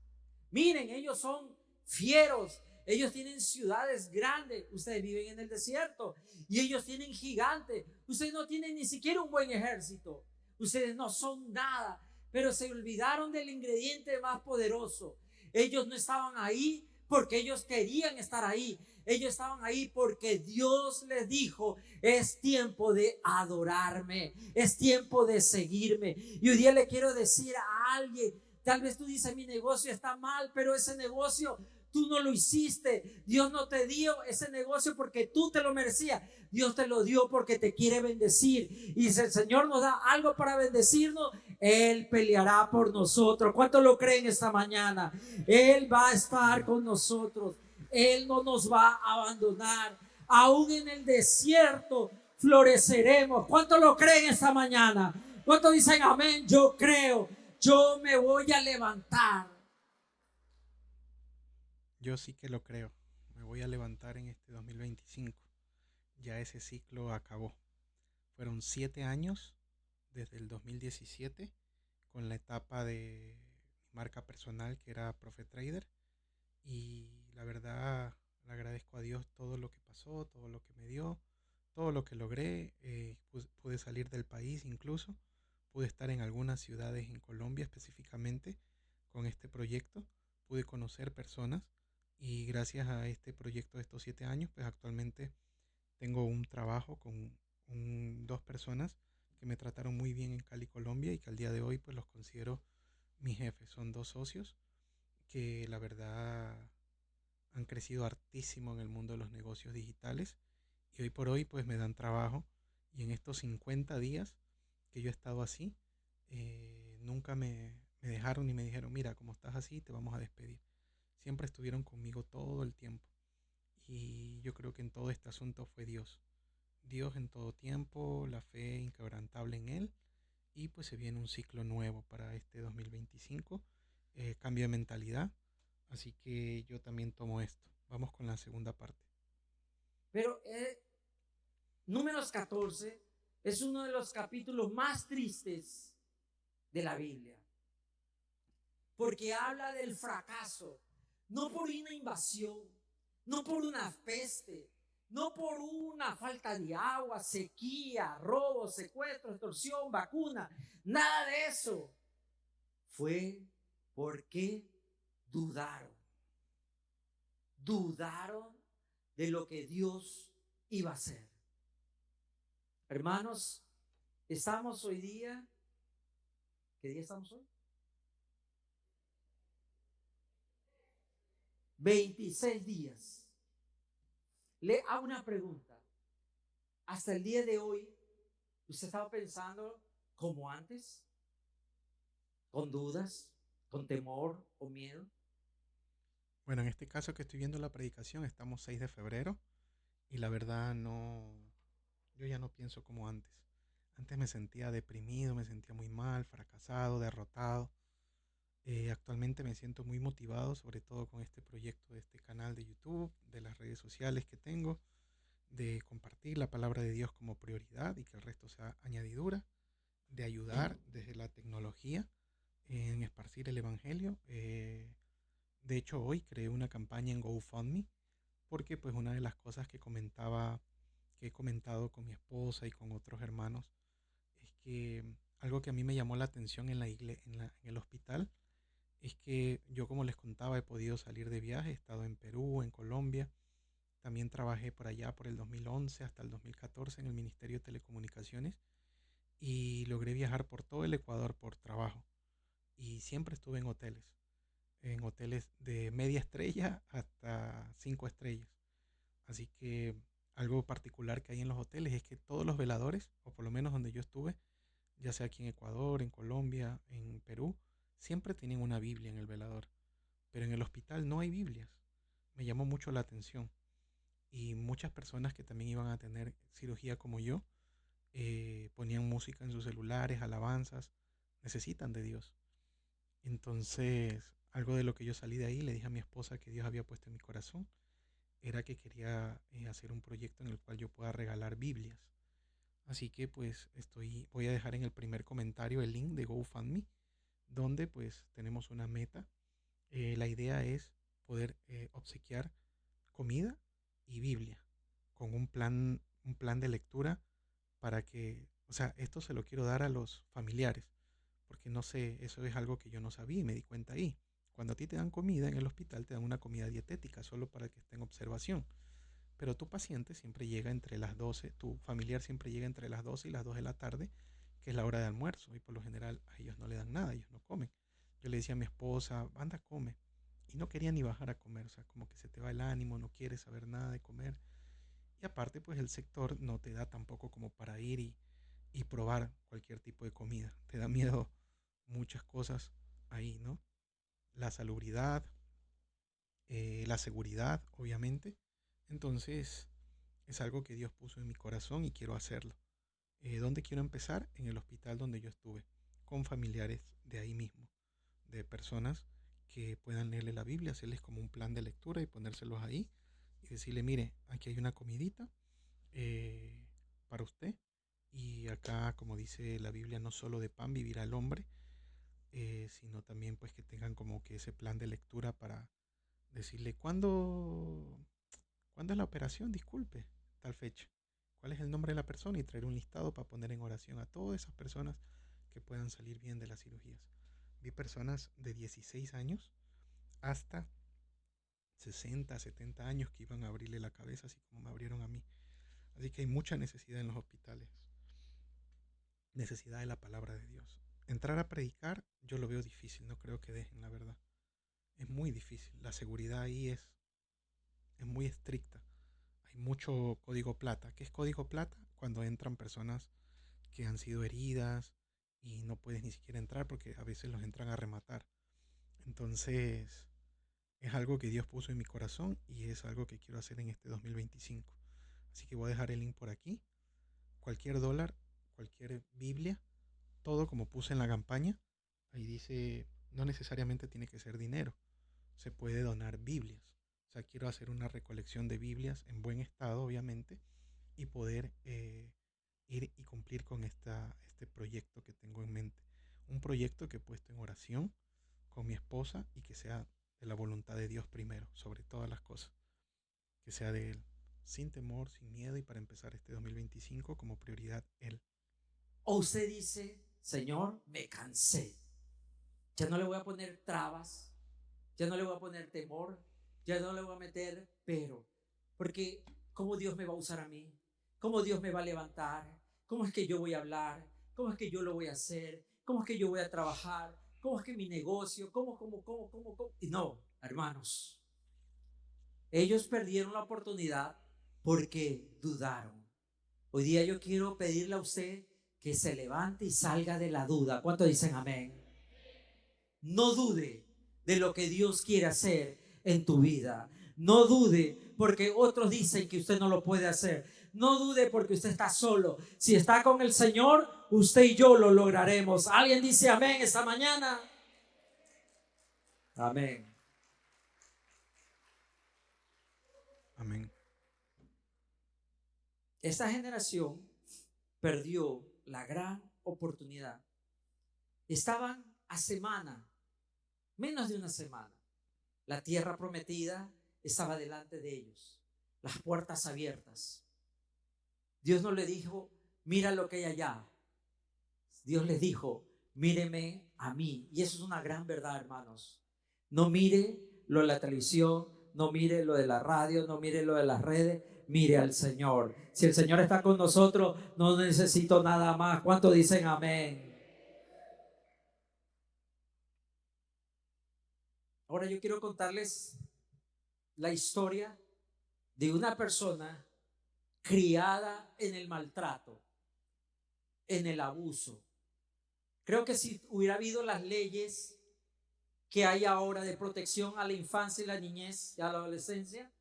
Miren, ellos son fieros, ellos tienen ciudades grandes, ustedes viven en el desierto, y ellos tienen gigantes, ustedes no tienen ni siquiera un buen ejército, ustedes no son nada, pero se olvidaron del ingrediente más poderoso. Ellos no estaban ahí porque ellos querían estar ahí, ellos estaban ahí porque Dios les dijo, es tiempo de adorarme, es tiempo de seguirme. Y hoy día le quiero decir a alguien, tal vez tú dices, mi negocio está mal, pero ese negocio tú no lo hiciste. Dios no te dio ese negocio porque tú te lo merecías. Dios te lo dio porque te quiere bendecir. Y si el Señor nos da algo para bendecirnos, Él peleará por nosotros. ¿Cuántos lo creen esta mañana? Él va a estar con nosotros. Él no nos va a abandonar. Aún en el desierto floreceremos. ¿Cuántos lo creen esta mañana? ¿Cuántos dicen amén? Yo creo. Yo me voy a levantar. Yo sí que lo creo. Me voy a levantar en este 2025. Ya ese ciclo acabó. Fueron 7 años desde el 2017 con la etapa de mi marca personal que era Prophet Trader. Y la verdad le agradezco a Dios todo lo que pasó, todo lo que me dio, todo lo que logré. Pude salir del país incluso. Pude estar en algunas ciudades en Colombia específicamente con este proyecto. Pude conocer personas y gracias a este proyecto de estos 7 años, pues actualmente tengo un trabajo con dos personas que me trataron muy bien en Cali, Colombia y que al día de hoy pues los considero mis jefes. Son dos socios que la verdad han crecido hartísimo en el mundo de los negocios digitales y hoy por hoy pues me dan trabajo y en estos 50 días que yo he estado así, nunca me dejaron ni me dijeron, mira, como estás así, te vamos a despedir. Siempre estuvieron conmigo todo el tiempo. Y yo creo que en todo este asunto fue Dios. Dios en todo tiempo, la fe inquebrantable en Él. Y pues se viene un ciclo nuevo para este 2025. Cambio de mentalidad. Así que yo también tomo esto. Vamos con la segunda parte. Pero Números 14 es uno de los capítulos más tristes de la Biblia. Porque habla del fracaso, no por una invasión, no por una peste, no por una falta de agua, sequía, robo, secuestro, extorsión, vacuna, nada de eso. Fue porque dudaron. Dudaron de lo que Dios iba a hacer. Hermanos, estamos hoy día, ¿qué día estamos hoy? 26 días. Le hago una pregunta. Hasta el día de hoy, ¿usted estaba pensando como antes? ¿Con dudas? ¿Con temor o miedo? Bueno, en este caso que estoy viendo la predicación, estamos 6 de febrero y la verdad no, yo ya no pienso como antes. Antes me sentía deprimido, me sentía muy mal, fracasado, derrotado. Actualmente me siento muy motivado, sobre todo con este proyecto de este canal de YouTube, de las redes sociales que tengo, de compartir la palabra de Dios como prioridad y que el resto sea añadidura, de ayudar desde la tecnología en esparcir el Evangelio. De hecho, hoy creé una campaña en GoFundMe porque pues una de las cosas que he comentado con mi esposa y con otros hermanos, es que algo que a mí me llamó la atención en el hospital es que yo, como les contaba, he podido salir de viaje, he estado en Perú, en Colombia, también trabajé por allá por el 2011 hasta el 2014 en el Ministerio de Telecomunicaciones y logré viajar por todo el Ecuador por trabajo y siempre estuve en hoteles de media estrella hasta 5 estrellas. Así que algo particular que hay en los hoteles es que todos los veladores, o por lo menos donde yo estuve, ya sea aquí en Ecuador, en Colombia, en Perú, siempre tienen una Biblia en el velador. Pero en el hospital no hay Biblias. Me llamó mucho la atención. Y muchas personas que también iban a tener cirugía como yo, ponían música en sus celulares, alabanzas, necesitan de Dios. Entonces, algo de lo que yo salí de ahí, le dije a mi esposa que Dios había puesto en mi corazón, era que quería hacer un proyecto en el cual yo pueda regalar Biblias. Así que pues voy a dejar en el primer comentario el link de GoFundMe, donde pues tenemos una meta. La idea es poder obsequiar comida y Biblia con un plan de lectura para que, o sea, esto se lo quiero dar a los familiares, porque no sé, eso es algo que yo no sabía y me di cuenta ahí. Cuando a ti te dan comida en el hospital, te dan una comida dietética solo para que esté en observación. Pero tu paciente siempre llega entre las 12, tu familiar siempre llega entre las 12 y las 2 de la tarde, que es la hora de almuerzo, y por lo general a ellos no le dan nada, ellos no comen. Yo le decía a mi esposa, anda, come. y no quería ni bajar a comer, o sea, como que se te va el ánimo, no quieres saber nada de comer. Y aparte, pues el sector no te da tampoco como para ir y probar cualquier tipo de comida. Te da miedo muchas cosas ahí, ¿no? La salubridad, la seguridad, obviamente. Entonces, es algo que Dios puso en mi corazón y quiero hacerlo. ¿Dónde quiero empezar? En el hospital donde yo estuve, con familiares de ahí mismo, de personas que puedan leerle la Biblia, hacerles como un plan de lectura y ponérselos ahí y decirle, mire, aquí hay una comidita eh, para usted. Y acá, como dice la Biblia, no solo de pan vivirá el hombre, sino también pues que tengan como que ese plan de lectura para decirle cuándo es la operación, disculpe, tal fecha, cuál es el nombre de la persona y traer un listado para poner en oración a todas esas personas que puedan salir bien de las cirugías. Vi personas de 16 años hasta 60, 70 años que iban a abrirle la cabeza así como me abrieron a mí. Así que hay mucha necesidad en los hospitales, necesidad de la palabra de Dios. Entrar a predicar yo lo veo difícil, no creo que dejen, la verdad. Es muy difícil, la seguridad ahí es muy estricta. Hay mucho código plata. ¿Qué es código plata? Cuando entran personas que han sido heridas y no puedes ni siquiera entrar porque a veces los entran a rematar. Entonces es algo que Dios puso en mi corazón y es algo que quiero hacer en este 2025. Así que voy a dejar el link por aquí. Cualquier dólar, cualquier Biblia, todo como puse en la campaña. Ahí dice, no necesariamente tiene que ser dinero. Se puede donar Biblias. O sea, quiero hacer una recolección de Biblias en buen estado, obviamente, y poder ir y cumplir con este proyecto que tengo en mente. Un proyecto que he puesto en oración con mi esposa y que sea de la voluntad de Dios primero, sobre todas las cosas. Que sea de Él, sin temor, sin miedo y para empezar este 2025 como prioridad Él. O usted dice, Señor, me cansé. Ya no le voy a poner trabas, ya no le voy a poner temor, ya no le voy a meter pero. Porque ¿cómo Dios me va a usar a mí? ¿Cómo Dios me va a levantar? ¿Cómo es que yo voy a hablar? ¿Cómo es que yo lo voy a hacer? ¿Cómo es que yo voy a trabajar? ¿Cómo es que mi negocio? ¿Cómo? Y no, hermanos, ellos perdieron la oportunidad porque dudaron. Hoy día yo quiero pedirle a usted que se levante y salga de la duda. ¿Cuántos dicen amén? No dude de lo que Dios quiere hacer en tu vida. No dude porque otros dicen que usted no lo puede hacer. No dude porque usted está solo. Si está con el Señor, usted y yo lo lograremos. ¿Alguien dice amén esta mañana? Amén. Amén. Esta generación perdió la gran oportunidad. Estaban a semana, menos de una semana. La tierra prometida estaba delante de ellos, las puertas abiertas. Dios no le dijo, mira lo que hay allá. Dios les dijo, míreme a mí. Y eso es una gran verdad, hermanos. No mire lo de la televisión, no mire lo de la radio, no mire lo de las redes, mire al Señor. Si el Señor está con nosotros, no necesito nada más. ¿Cuántos dicen amén? Ahora yo quiero contarles la historia de una persona criada en el maltrato, en el abuso. Creo que si hubiera habido las leyes que hay ahora de protección a la infancia y la niñez y a la adolescencia,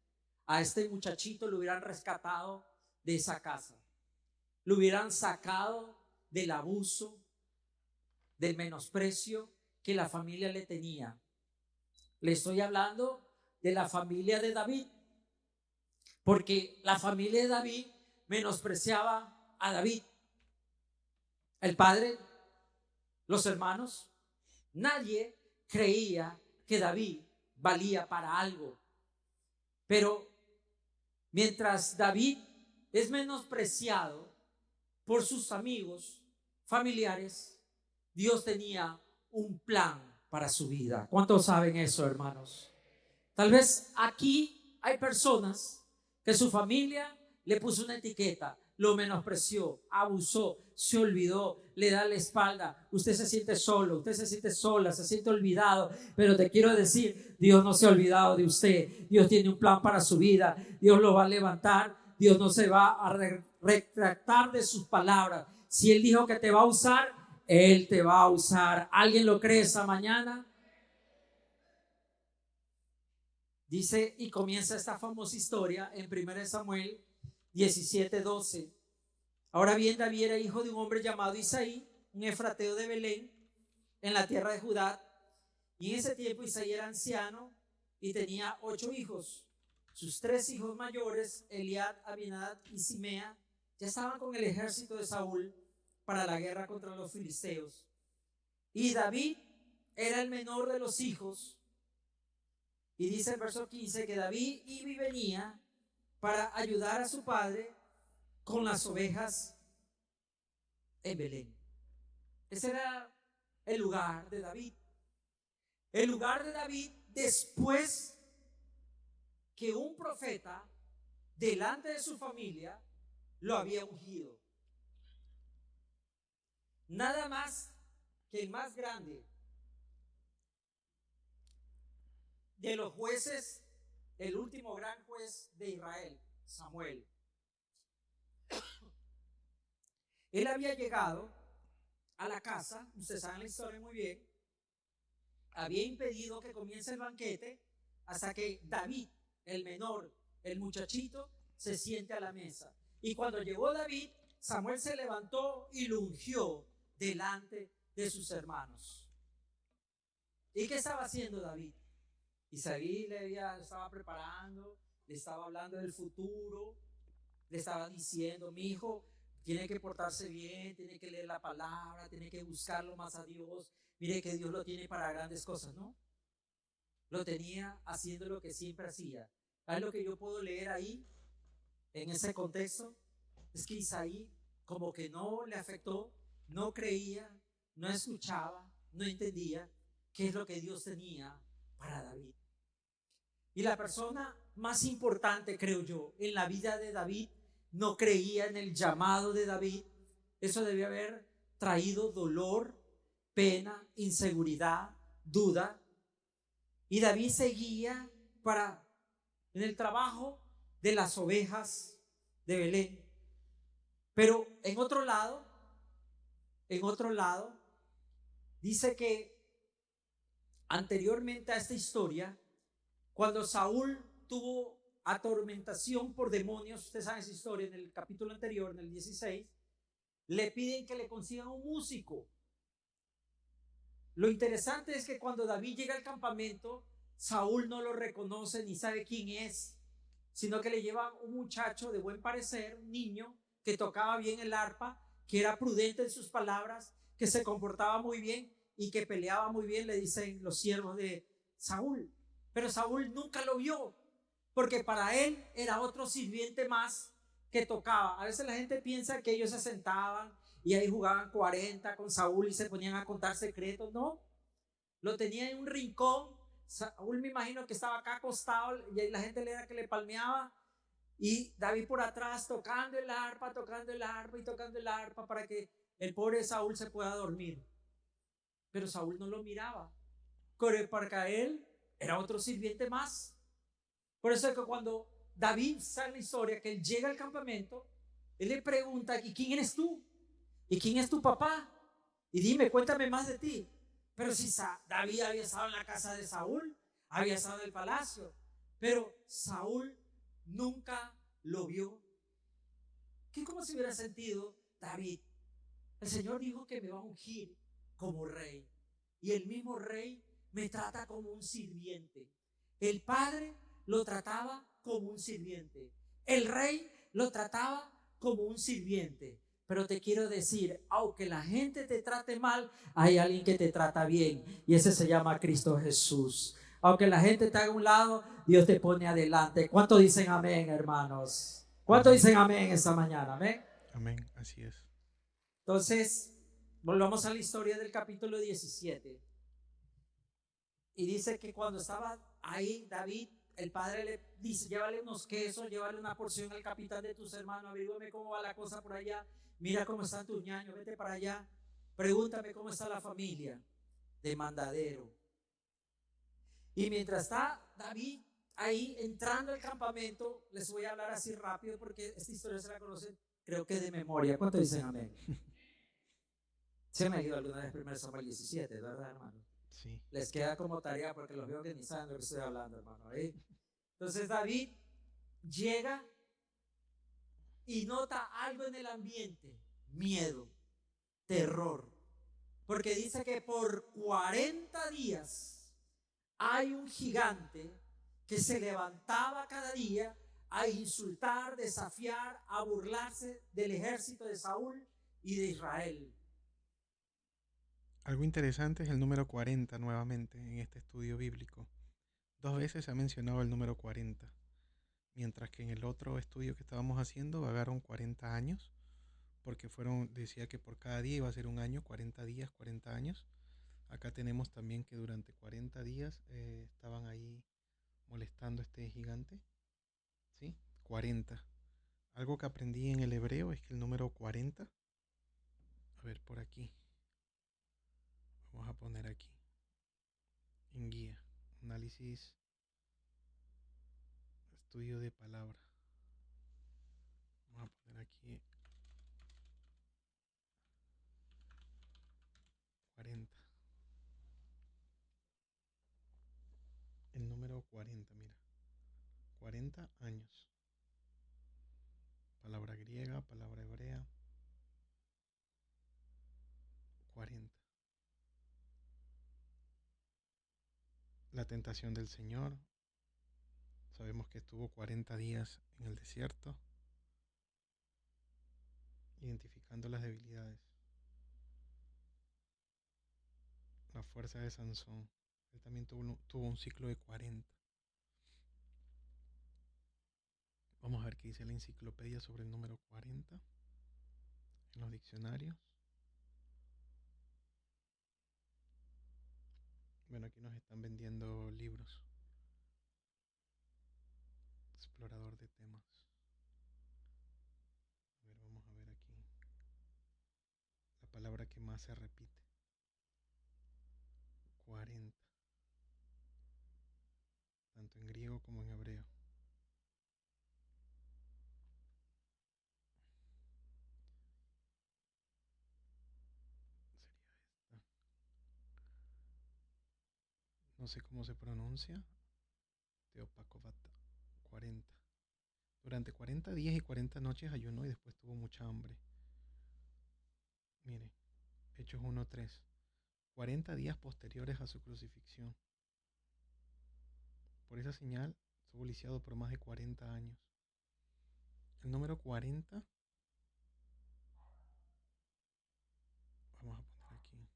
a este muchachito lo hubieran rescatado de esa casa, lo hubieran sacado del abuso, del menosprecio que la familia le tenía. Le estoy hablando de la familia de David, porque la familia de David menospreciaba a David, el padre, los hermanos. Nadie creía que David valía para algo. Pero mientras David es menospreciado por sus amigos, familiares, Dios tenía un plan para su vida. ¿Cuántos saben eso, hermanos? Tal vez aquí hay personas que su familia le puso una etiqueta. lo menospreció, abusó, se olvidó, le da la espalda, usted se siente solo, usted se siente sola, se siente olvidado, pero te quiero decir, Dios no se ha olvidado de usted, Dios tiene un plan para su vida, Dios lo va a levantar, Dios no se va a retractar de sus palabras. Si Él dijo que te va a usar, Él te va a usar. ¿Alguien lo cree esta mañana? Dice, y comienza esta famosa historia en 1 Samuel 17:12. Ahora bien, David era hijo de un hombre llamado Isaí, un efrateo de Belén, en la tierra de Judá. Y en ese tiempo Isaí era anciano y tenía 8 hijos. Sus 3 hijos mayores, Eliab, Abinadab y Simea, ya estaban con el ejército de Saúl para la guerra contra los filisteos. Y David era el menor de los hijos. Y dice el verso 15 que David iba y venía para ayudar a su padre con las ovejas en Belén. Ese era el lugar de David. El lugar de David después que un profeta delante de su familia lo había ungido. Nada más que el más grande de los jueces, el último gran juez de Israel, Samuel. Él había llegado a la casa, ustedes saben la historia muy bien, había impedido que comience el banquete hasta que David, el menor, el muchachito, se siente a la mesa. Y cuando llegó David, Samuel se levantó y lo ungió delante de sus hermanos. ¿Y qué estaba haciendo David? Isaí estaba preparando, le estaba hablando del futuro, le estaba diciendo, mi hijo tiene que portarse bien, tiene que leer la palabra, tiene que buscarlo más a Dios, mire que Dios lo tiene para grandes cosas, ¿no? Lo tenía haciendo lo que siempre hacía. ¿Sabes lo que yo puedo leer ahí, en ese contexto? Es que Isaí como que no le afectó, no creía, no escuchaba, no entendía qué es lo que Dios tenía para David. Y la persona más importante, creo yo, en la vida de David, no creía en el llamado de David. Eso debía haber traído dolor, pena, inseguridad, duda. Y David seguía en el trabajo de las ovejas de Belén. Pero en otro lado, dice que anteriormente a esta historia, cuando Saúl tuvo atormentación por demonios, usted sabe esa historia en el capítulo anterior, en el 16, le piden que le consigan un músico. Lo interesante es que cuando David llega al campamento, Saúl no lo reconoce ni sabe quién es, sino que le lleva un muchacho de buen parecer, un niño que tocaba bien el arpa, que era prudente en sus palabras, que se comportaba muy bien y que peleaba muy bien, le dicen los siervos de Saúl. Pero Saúl nunca lo vio, porque para él era otro sirviente más que tocaba. A veces la gente piensa que ellos se sentaban y ahí jugaban 40 con Saúl y se ponían a contar secretos. No, lo tenía en un rincón. Saúl, me imagino que estaba acá acostado y ahí la gente le era que le palmeaba, y David por atrás tocando el arpa para que el pobre Saúl se pueda dormir. Pero Saúl no lo miraba, para él era otro sirviente más. Por eso es que cuando David sale en la historia, que él llega al campamento, él le pregunta, ¿y quién eres tú? ¿Y quién es tu papá? Y dime, cuéntame más de ti. Pero si David había estado en la casa de Saúl, había estado en el palacio, pero Saúl nunca lo vio. ¿Cómo se hubiera sentido David? El Señor dijo que me va a ungir como rey, y el mismo rey me trata como un sirviente. El padre lo trataba como un sirviente, el rey lo trataba como un sirviente. Pero te quiero decir, aunque la gente te trate mal, hay alguien que te trata bien, y ese se llama Cristo Jesús. Aunque la gente te haga a un lado, Dios te pone adelante. ¿Cuánto dicen amén, hermanos? ¿Cuánto dicen amén esta mañana? Amén. Amén, así es. Entonces, volvamos a la historia del capítulo 17. Y dice que cuando estaba ahí David, el padre le dice, llévale unos quesos, llévale una porción al capitán de tus hermanos, avígame cómo va la cosa por allá, mira cómo están tus ñaños, vete para allá, pregúntame cómo está la familia. Demandadero. Y mientras está David ahí entrando al campamento, les voy a hablar así rápido porque esta historia se la conocen, creo que de memoria. ¿Cuánto dicen amén? Se me ha ido alguna vez 1 Samuel 17, ¿verdad, hermano? Sí. Les queda como tarea porque los veo que ni saben de lo que estoy hablando, hermano. Entonces David llega y nota algo en el ambiente, miedo, terror, porque dice que por 40 días hay un gigante que se levantaba cada día a insultar, desafiar, a burlarse del ejército de Saúl y de Israel. Algo interesante es el número 40 nuevamente en este estudio bíblico. 2 veces se ha mencionado el número 40, mientras que en el otro estudio que estábamos haciendo vagaron 40 años, porque decía que por cada día iba a ser un año, 40 días, 40 años. Acá tenemos también que durante 40 días estaban ahí molestando a este gigante, ¿sí? 40. Algo que aprendí en el hebreo es que el número 40, a ver por aquí, vamos a poner aquí, en guía, análisis, estudio de palabra. Vamos a poner aquí 40. El número 40, mira. 40 años. Palabra griega, palabra hebrea. 40. La tentación del Señor. Sabemos que estuvo 40 días en el desierto, identificando las debilidades. La fuerza de Sansón. Él también tuvo un ciclo de 40. Vamos a ver qué dice la enciclopedia sobre el número 40 en los diccionarios. Bueno, aquí nos están vendiendo libros. Explorador de temas. A ver, vamos a ver aquí. La palabra que más se repite. 40. Tanto en griego como en hebreo. Sería esta. No sé cómo se pronuncia. Teopakovata. 40. Durante 40 días y 40 noches ayunó y después tuvo mucha hambre. Mire, Hechos 1:3. 40 días posteriores a su crucifixión. Por esa señal estuvo lisiado por más de 40 años. El número 40, vamos a poner aquí,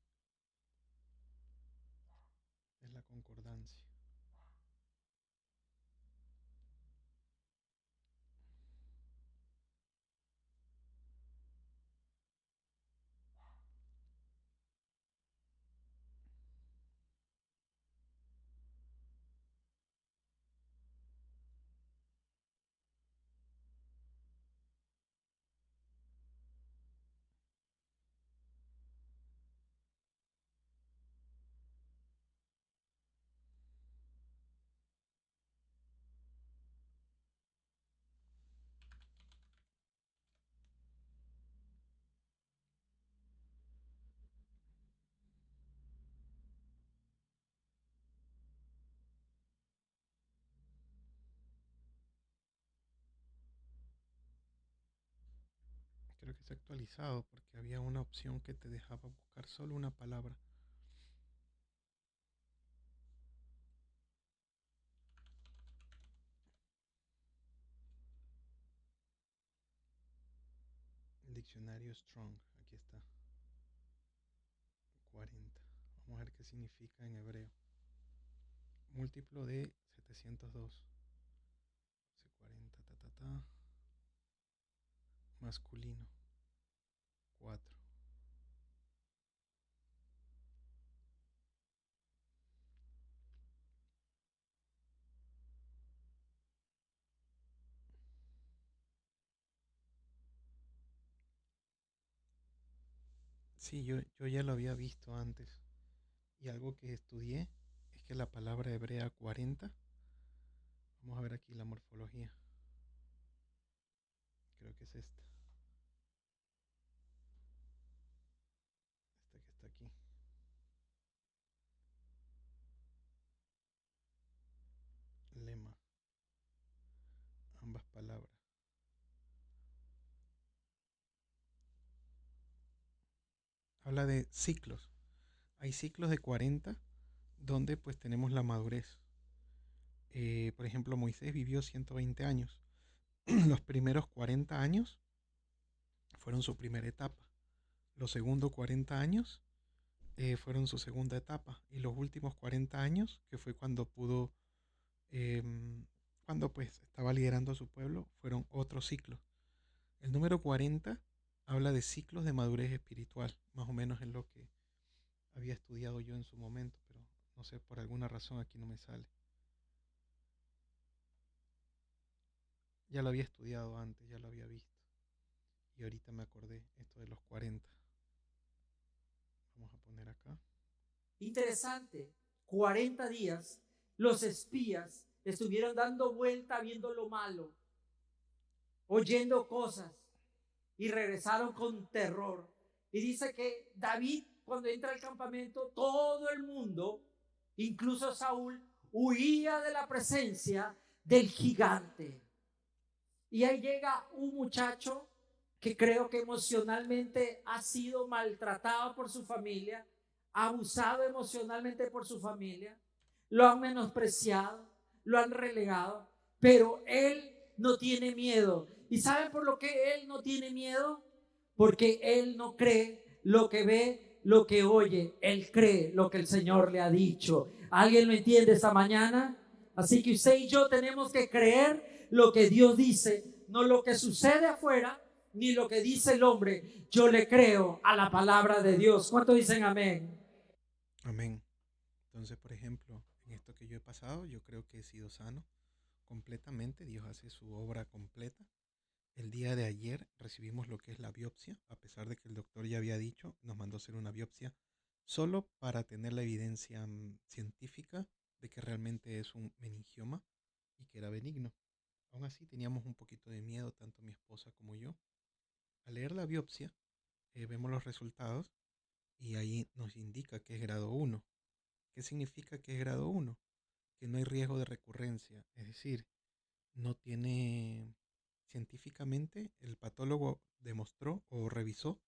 es la concordancia. Creo que se ha actualizado porque había una opción que te dejaba buscar solo una palabra. El diccionario Strong, aquí está. 40. Vamos a ver qué significa en hebreo. Múltiplo de 702. 40, masculino. 4. Sí, yo ya lo había visto antes. Y algo que estudié es que la palabra hebrea 40, vamos a ver aquí la morfología, creo que es esta que está aquí. Lema, ambas palabras. Habla de ciclos. Hay ciclos de 40 donde pues tenemos la madurez. Por ejemplo, Moisés vivió 120 años. Los primeros 40 años fueron su primera etapa. Los segundos 40 años fueron su segunda etapa. Y los últimos 40 años, que fue cuando pudo, cuando pues estaba liderando a su pueblo, fueron otros ciclos. El número 40 habla de ciclos de madurez espiritual, más o menos es lo que había estudiado yo en su momento, pero no sé, por alguna razón aquí no me sale. Ya lo había estudiado antes, ya lo había visto. Y ahorita me acordé esto de los 40. Vamos a poner acá. Interesante, 40 días los espías estuvieron dando vuelta viendo lo malo, oyendo cosas y regresaron con terror. Y dice que David, cuando entra al campamento, todo el mundo, incluso Saúl, huía de la presencia del gigante. Y ahí llega un muchacho que creo que emocionalmente ha sido maltratado por su familia, abusado emocionalmente por su familia, lo han menospreciado, lo han relegado, pero él no tiene miedo. ¿Y saben por lo que él no tiene miedo? Porque él no cree lo que ve, lo que oye, él cree lo que el Señor le ha dicho. ¿Alguien lo entiende esta mañana? Así que usted y yo tenemos que creer lo que Dios dice, no lo que sucede afuera, ni lo que dice el hombre. Yo le creo a la palabra de Dios. ¿Cuántos dicen amén? Amén. Entonces, por ejemplo, en esto que yo he pasado, yo creo que he sido sano completamente. Dios hace su obra completa. El día de ayer recibimos lo que es la biopsia, a pesar de que el doctor ya había dicho, nos mandó hacer una biopsia solo para tener la evidencia científica de que realmente es un meningioma y que era benigno. Aún así teníamos un poquito de miedo, tanto mi esposa como yo. Al leer la biopsia, vemos los resultados y ahí nos indica que es grado 1. ¿Qué significa que es grado 1? Que no hay riesgo de recurrencia, es decir, no tiene, científicamente el patólogo demostró o revisó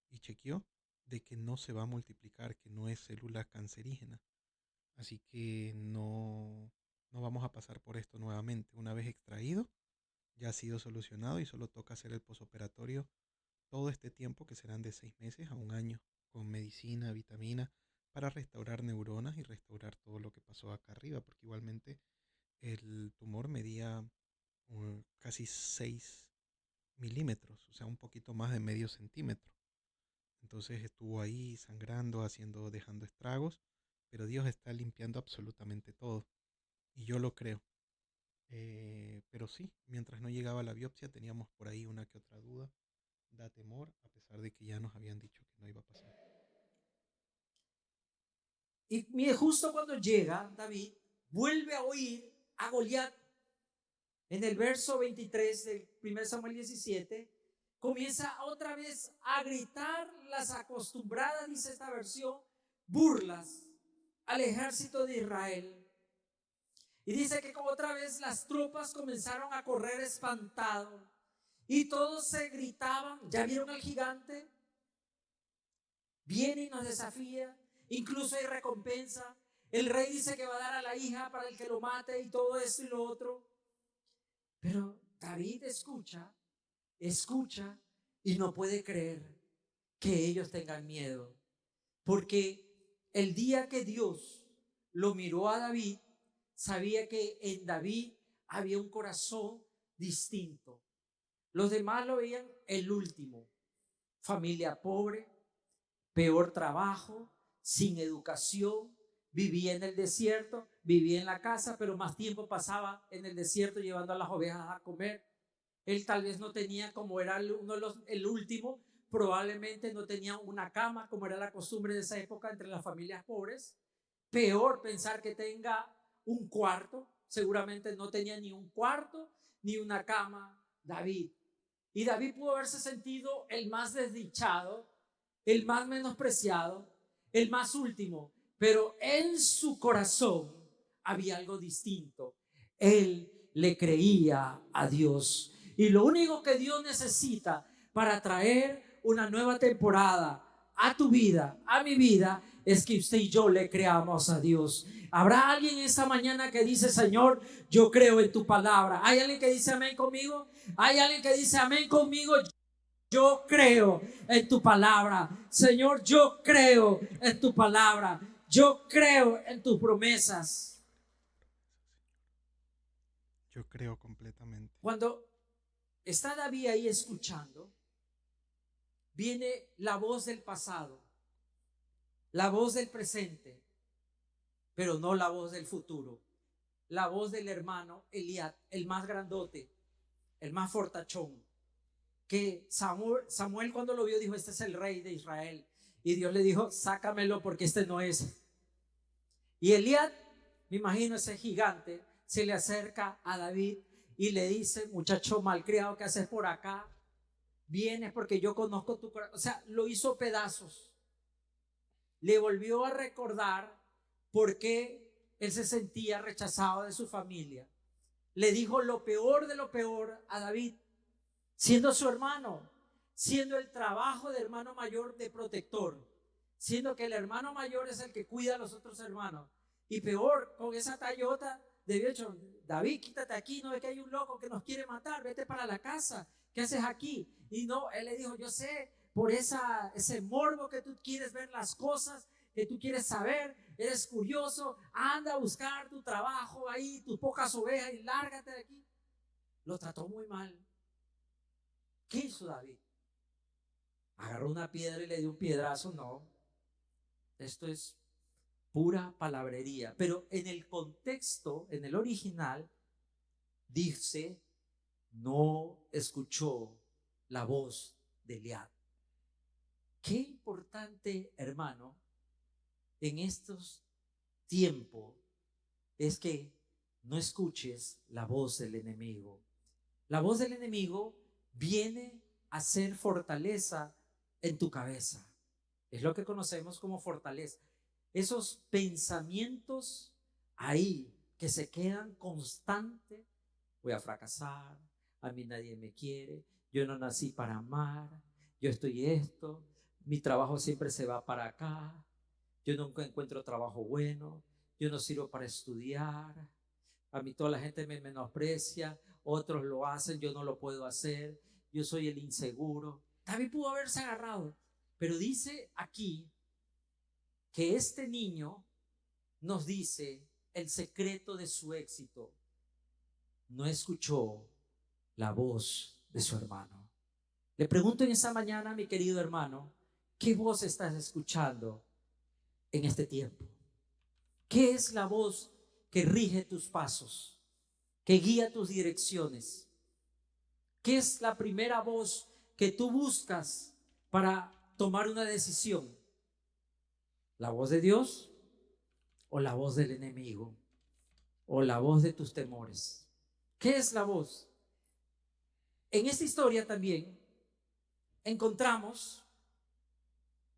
y chequeó de que no se va a multiplicar, que no es célula cancerígena. Así que no vamos a pasar por esto nuevamente. Una vez extraído, ya ha sido solucionado y solo toca hacer el posoperatorio todo este tiempo, que serán de 6 meses a un año, con medicina, vitamina, para restaurar neuronas y restaurar todo lo que pasó acá arriba, porque igualmente el tumor medía casi 6 milímetros, o sea, un poquito más de medio centímetro. Entonces estuvo ahí sangrando, haciendo, dejando estragos, pero Dios está limpiando absolutamente todo. Y yo lo creo. Pero sí, mientras no llegaba la biopsia teníamos por ahí una que otra duda. Da temor, a pesar de que ya nos habían dicho que no iba a pasar. Y mire, justo cuando llega David, vuelve a oír a Goliat. En el verso 23 del 1 Samuel 17, comienza otra vez a gritar las acostumbradas, dice esta versión, burlas al ejército de Israel. Y dice que otra vez las tropas comenzaron a correr espantados y todos se gritaban, ¿ya vieron al gigante? Viene y nos desafía, incluso hay recompensa. El rey dice que va a dar a la hija para el que lo mate y todo esto y lo otro. Pero David escucha y no puede creer que ellos tengan miedo. Porque el día que Dios lo miró a David, sabía que en David había un corazón distinto. Los demás lo veían el último. Familia pobre, peor trabajo, sin educación, vivía en el desierto, vivía en la casa, pero más tiempo pasaba en el desierto llevando a las ovejas a comer. Él tal vez no tenía, como era uno de el último, probablemente no tenían una cama, como era la costumbre de esa época entre las familias pobres. Peor pensar que tenga un cuarto. Seguramente no tenía ni un cuarto ni una cama David. Y David pudo haberse sentido el más desdichado, el más menospreciado, el más último. Pero en su corazón había algo distinto. Él le creía a Dios. Y lo único que Dios necesita para traer una nueva temporada a tu vida, a mi vida, es que usted y yo le creamos a Dios. ¿Habrá alguien esta mañana que dice: Señor, yo creo en tu palabra? ¿Hay alguien que dice amén conmigo? ¿Hay alguien que dice amén conmigo? Yo creo en tu palabra. Señor, yo creo en tu palabra. Yo creo en tus promesas. Yo creo completamente. Cuando está David ahí escuchando, viene la voz del pasado, la voz del presente, pero no la voz del futuro. La voz del hermano Eliab, el más grandote, el más fortachón, que Samuel cuando lo vio dijo: este es el rey de Israel. Y Dios le dijo: sácamelo porque este no es. Y Eliab, me imagino ese gigante, se le acerca a David y le dice: muchacho malcriado, ¿qué haces por acá? Vienes porque yo conozco tu corazón. O sea, lo hizo pedazos. Le volvió a recordar por qué él se sentía rechazado de su familia. Le dijo lo peor de lo peor a David, siendo su hermano, siendo el trabajo de hermano mayor de protector, siendo que el hermano mayor es el que cuida a los otros hermanos. Y peor, con esa tallota, debió hecho: David, quítate aquí, no es que hay un loco que nos quiere matar, vete para la casa, ¿qué haces aquí? Y no, él le dijo: yo sé, por ese morbo que tú quieres ver las cosas, que tú quieres saber, eres curioso, anda a buscar tu trabajo ahí, tus pocas ovejas y lárgate de aquí. Lo trató muy mal. ¿Qué hizo David? ¿Agarró una piedra y le dio un piedrazo? No. Esto es pura palabrería. Pero en el contexto, en el original, dice: no escuchó la voz de Eliab. Qué importante, hermano, en estos tiempos es que no escuches la voz del enemigo. La voz del enemigo viene a ser fortaleza en tu cabeza. Es lo que conocemos como fortaleza. Esos pensamientos ahí que se quedan constantes: voy a fracasar, a mí nadie me quiere, yo no nací para amar, yo estoy esto, mi trabajo siempre se va para acá, yo nunca encuentro trabajo bueno, yo no sirvo para estudiar, a mí toda la gente me menosprecia, otros lo hacen, yo no lo puedo hacer, yo soy el inseguro. David pudo haberse agarrado, pero dice aquí que este niño nos dice el secreto de su éxito: no escuchó la voz de su hermano. Le pregunto en esta mañana, mi querido hermano, ¿qué voz estás escuchando en este tiempo? ¿Qué es la voz que rige tus pasos, que guía tus direcciones? ¿Qué es la primera voz que tú buscas para tomar una decisión? ¿La voz de Dios o la voz del enemigo o la voz de tus temores? ¿Qué es la voz? En esta historia también encontramos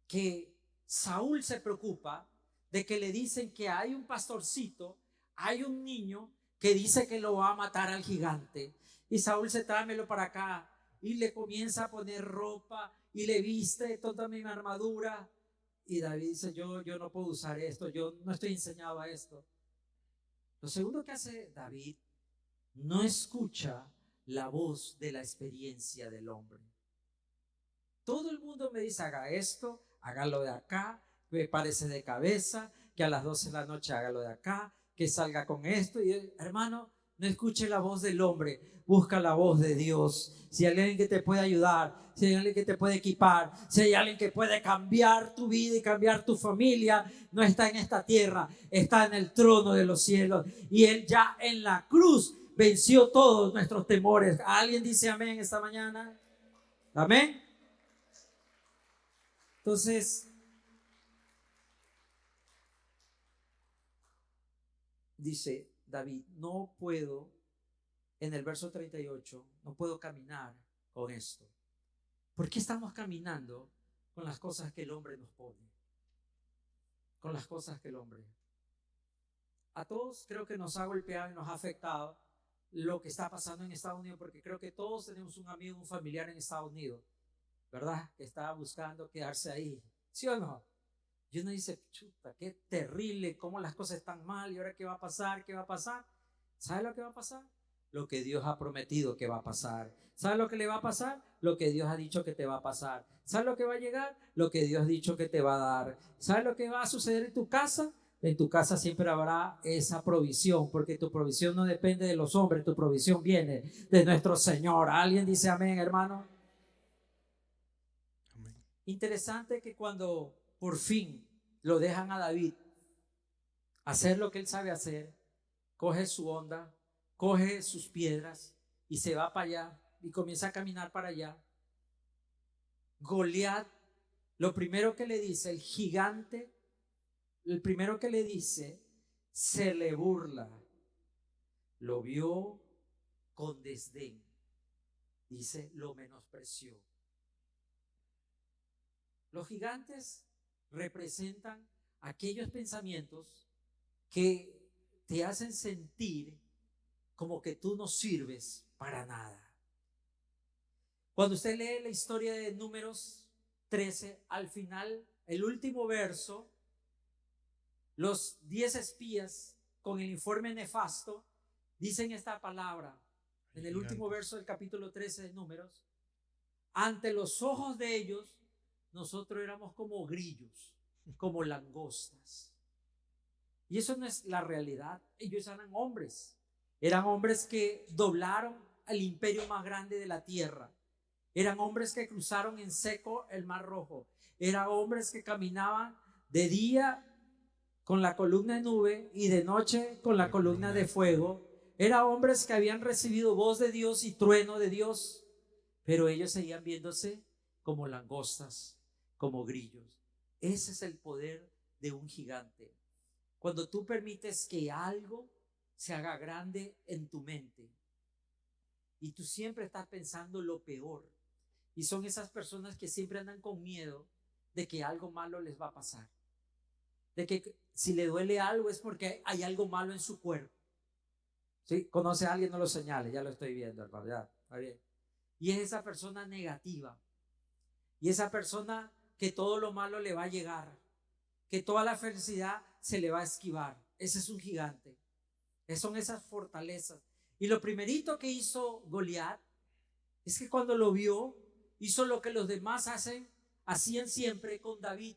que Saúl se preocupa de que le dicen que hay un pastorcito, hay un niño que dice que lo va a matar al gigante. Y Saúl se tráemelo para acá y le comienza a poner ropa y le viste toda mi armadura. Y David dice: yo no puedo usar esto, yo no estoy enseñado a esto. Lo segundo que hace David, no escucha la voz de la experiencia del hombre. Todo el mundo me dice: haga esto, hágalo de acá, prepárese de cabeza, que a las 12 de la noche hágalo de acá, que salga con esto. Y hermano, no escuche la voz del hombre, busca la voz de Dios. Si hay alguien que te puede ayudar, si hay alguien que te puede equipar, si hay alguien que puede cambiar tu vida y cambiar tu familia, no está en esta tierra, está en el trono de los cielos. Y Él ya en la cruz venció todos nuestros temores. ¿Alguien dice amén esta mañana? Amén. Entonces, dice David, no puedo, en el verso 38, no puedo caminar con esto. ¿Por qué estamos caminando con las cosas que el hombre nos pone? Con las cosas que el hombre. A todos creo que nos ha golpeado y nos ha afectado lo que está pasando en Estados Unidos, porque creo que todos tenemos un amigo, un familiar en Estados Unidos, ¿verdad? Que está buscando quedarse ahí, ¿sí o no? Y uno dice, chuta, qué terrible, cómo las cosas están mal, y ahora qué va a pasar, qué va a pasar. ¿Sabe lo que va a pasar? Lo que Dios ha prometido que va a pasar. ¿Sabe lo que le va a pasar? Lo que Dios ha dicho que te va a pasar. ¿Sabe lo que va a llegar? Lo que Dios ha dicho que te va a dar. ¿Sabe lo que va a suceder en tu casa? En tu casa siempre habrá esa provisión, porque tu provisión no depende de los hombres, tu provisión viene de nuestro Señor. ¿Alguien dice amén, hermano? Amén. Interesante que cuando por fin lo dejan a David hacer lo que él sabe hacer, coge su onda, coge sus piedras y se va para allá y comienza a caminar para allá. Goliat, lo primero que le dice, el gigante, el primero que le dice, se le burla. Lo vio con desdén. Dice, lo menospreció. Los gigantes representan aquellos pensamientos que te hacen sentir como que tú no sirves para nada. Cuando usted lee la historia de Números 13, al final, el último verso, los 10 espías con el informe nefasto dicen esta palabra en el último verso del capítulo 13 de Números: ante los ojos de ellos nosotros éramos como grillos, como langostas. Y eso no es la realidad. Ellos eran hombres que doblaron el imperio más grande de la tierra. Eran hombres que cruzaron en seco el Mar Rojo. Eran hombres que caminaban de día con la columna de nube y de noche con la columna de fuego. Eran hombres que habían recibido voz de Dios y trueno de Dios, pero ellos seguían viéndose como langostas, como grillos. Ese es el poder de un gigante. Cuando tú permites que algo se haga grande en tu mente y tú siempre estás pensando lo peor, y son esas personas que siempre andan con miedo de que algo malo les va a pasar, de que si le duele algo es porque hay algo malo en su cuerpo. ¿Sí? ¿Conoce a alguien? No lo señale, ya lo estoy viendo, hermano, ya, está bien. Y es esa persona negativa, y esa persona que todo lo malo le va a llegar, que toda la felicidad se le va a esquivar. Ese es un gigante. Son esas fortalezas. Y lo primerito que hizo Goliat es que cuando lo vio, hizo lo que los demás hacían siempre con David: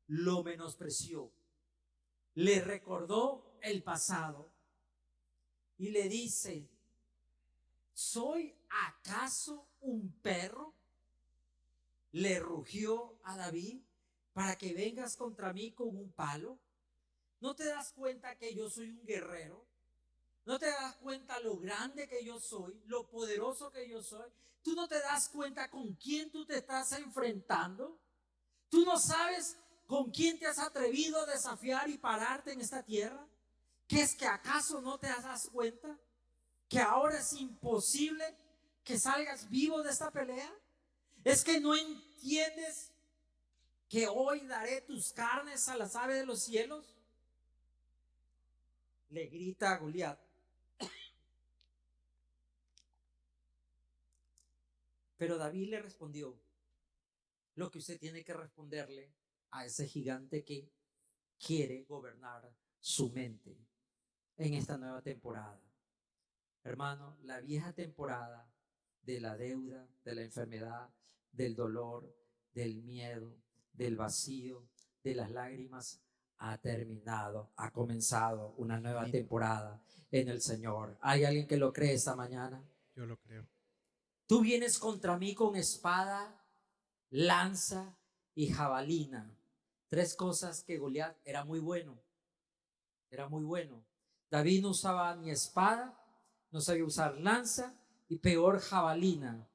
lo menospreció, le recordó el pasado y le dice: ¿soy acaso un perro? Le rugió a David, para que vengas contra mí con un palo. ¿No te das cuenta que yo soy un guerrero? ¿No te das cuenta lo grande que yo soy, lo poderoso que yo soy? ¿Tú no te das cuenta con quién tú te estás enfrentando? ¿Tú no sabes con quién te has atrevido a desafiar y pararte en esta tierra? ¿Qué es que acaso no te das cuenta que ahora es imposible que salgas vivo de esta pelea? ¿Es que no entiendes que hoy daré tus carnes a las aves de los cielos? Le grita a Goliat. Pero David le respondió lo que usted tiene que responderle a ese gigante que quiere gobernar su mente en esta nueva temporada. Hermano, la vieja temporada de la deuda, de la enfermedad, del dolor, del miedo, del vacío, de las lágrimas, ha terminado, ha comenzado una nueva temporada en el Señor. ¿Hay alguien que lo cree esta mañana? Yo lo creo. Tú vienes contra mí con espada, lanza y jabalina. 3 cosas que Goliat era muy bueno. Era muy bueno. David no usaba ni espada, no sabía usar lanza y peor jabalina.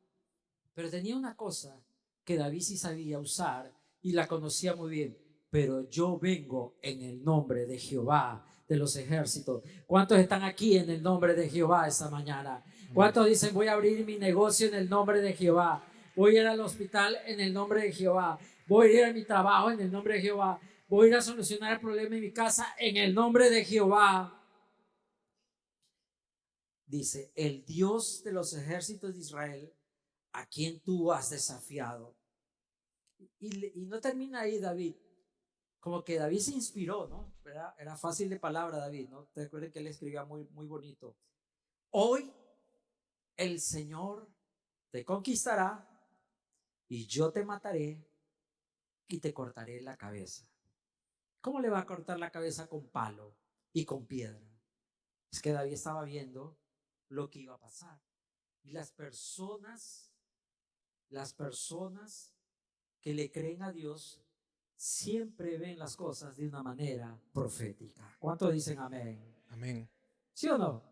Pero tenía una cosa que David sí sabía usar, y la conocía muy bien. Pero yo vengo en el nombre de Jehová de los ejércitos. ¿Cuántos están aquí en el nombre de Jehová esta mañana? Amén. ¿Cuántos dicen voy a abrir mi negocio en el nombre de Jehová? Voy a ir al hospital en el nombre de Jehová. Voy a ir a mi trabajo en el nombre de Jehová. Voy a ir a solucionar el problema en mi casa en el nombre de Jehová. Dice, el Dios de los ejércitos de Israel, a quien tú has desafiado. Y no termina ahí David. Como que David se inspiró, ¿no? Era fácil de palabra David, ¿no? Te acuerdas que él escribía muy, muy bonito. Hoy el Señor te conquistará y yo te mataré y te cortaré la cabeza. ¿Cómo le va a cortar la cabeza? Con palo y con piedra. Es que David estaba viendo lo que iba a pasar. Y las personas que le creen a Dios siempre ven las cosas de una manera profética. ¿Cuántos dicen amén? Amén. ¿Sí o no?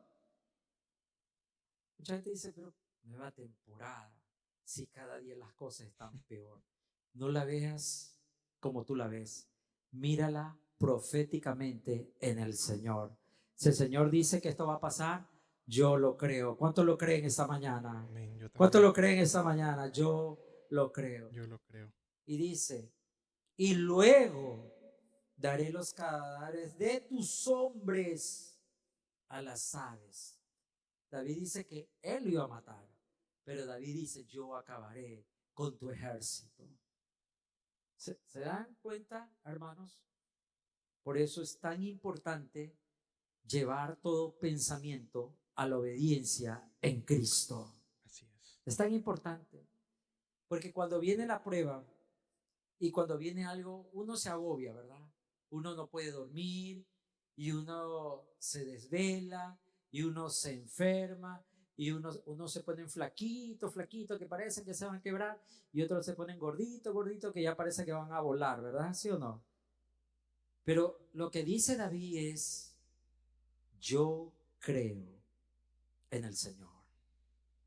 Mucha gente dice, pero nueva temporada, si cada día las cosas están peor. No la veas como tú la ves. Mírala proféticamente en el Señor. Si el Señor dice que esto va a pasar, yo lo creo. ¿Cuántos lo creen esta mañana? Amén. Yo ¿Cuántos también. lo creen esta mañana? Yo lo creo. Yo lo creo. Y dice, y luego daré los cadáveres de tus hombres a las aves. David dice que él lo iba a matar, pero David dice, yo acabaré con tu ejército. ¿Se dan cuenta, hermanos? Por eso es tan importante llevar todo pensamiento a la obediencia en Cristo. Así es. Es tan importante, porque cuando viene la prueba y cuando viene algo, uno se agobia, ¿verdad? Uno no puede dormir y uno se desvela y uno se enferma y uno se ponen flaquito, flaquito, que parece que se van a quebrar, y otros se ponen gordito, gordito, que ya parece que van a volar, ¿verdad? ¿Sí o no? Pero lo que dice David es, yo creo en el Señor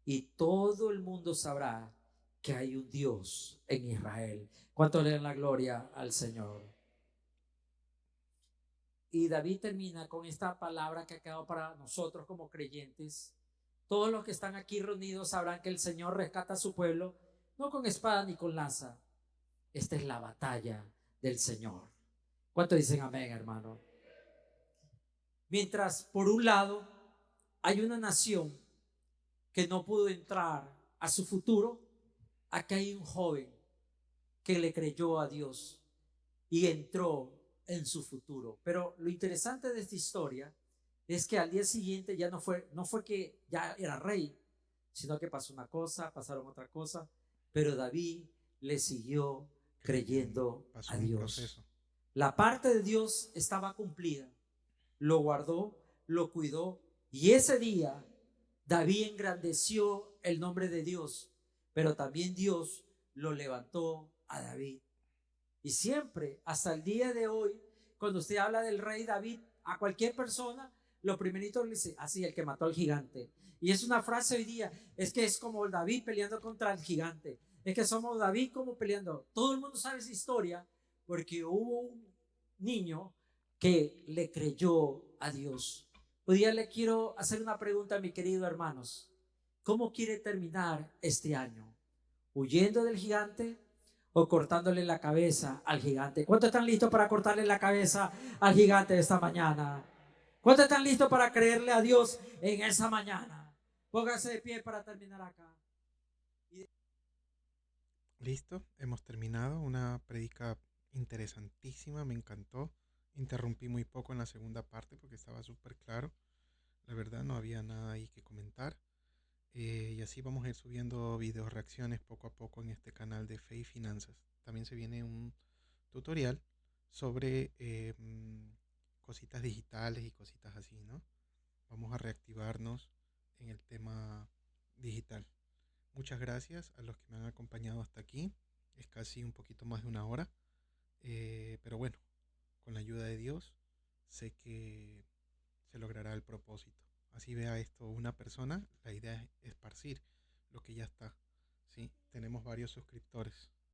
y todo el mundo sabrá que hay un Dios en Israel. ¿Cuánto le dan la gloria al Señor? Y David termina con esta palabra que ha quedado para nosotros como creyentes. Todos los que están aquí reunidos sabrán que el Señor rescata a su pueblo, no con espada ni con lanza. Esta es la batalla del Señor. ¿Cuánto dicen amén, hermano? Mientras, por un lado, hay una nación que no pudo entrar a su futuro, acá hay un joven que le creyó a Dios y entró en su futuro. Pero lo interesante de esta historia es que al día siguiente ya no fue que ya era rey, sino que pasó una cosa, pasaron otra cosa, pero David le siguió creyendo Pasó a un Dios. proceso. La parte de Dios estaba cumplida, lo guardó, lo cuidó, y ese día David engrandeció el nombre de Dios, pero también Dios lo levantó a David. Y siempre, hasta el día de hoy, cuando usted habla del rey David, a cualquier persona, lo primerito le dice, así, el que mató al gigante. Y es una frase hoy día, es que es como David peleando contra el gigante. Es que somos David como peleando. Todo el mundo sabe esa historia porque hubo un niño que le creyó a Dios. Hoy día le quiero hacer una pregunta a mi querido hermanos. ¿Cómo quiere terminar este año? ¿Huyendo del gigante o cortándole la cabeza al gigante? ¿Cuántos están listos para cortarle la cabeza al gigante esta mañana? ¿Cuántos están listos para creerle a Dios en esa mañana? Póngase de pie para terminar acá. Listo, hemos terminado. Una predica interesantísima, me encantó. Interrumpí muy poco en la segunda parte porque estaba súper claro. La verdad no había nada ahí que comentar. Y así vamos a ir subiendo videos reacciones poco a poco en este canal de Fe y Finanzas. También se viene un tutorial sobre cositas digitales y cositas así, ¿no? Vamos a reactivarnos en el tema digital. Muchas gracias a los que me han acompañado hasta aquí. Es casi un poquito más de una hora. Pero bueno, con la ayuda de Dios, sé que se logrará el propósito. Así vea esto una persona, la idea es esparcir lo que ya está. ¿Sí? Tenemos varios suscriptores.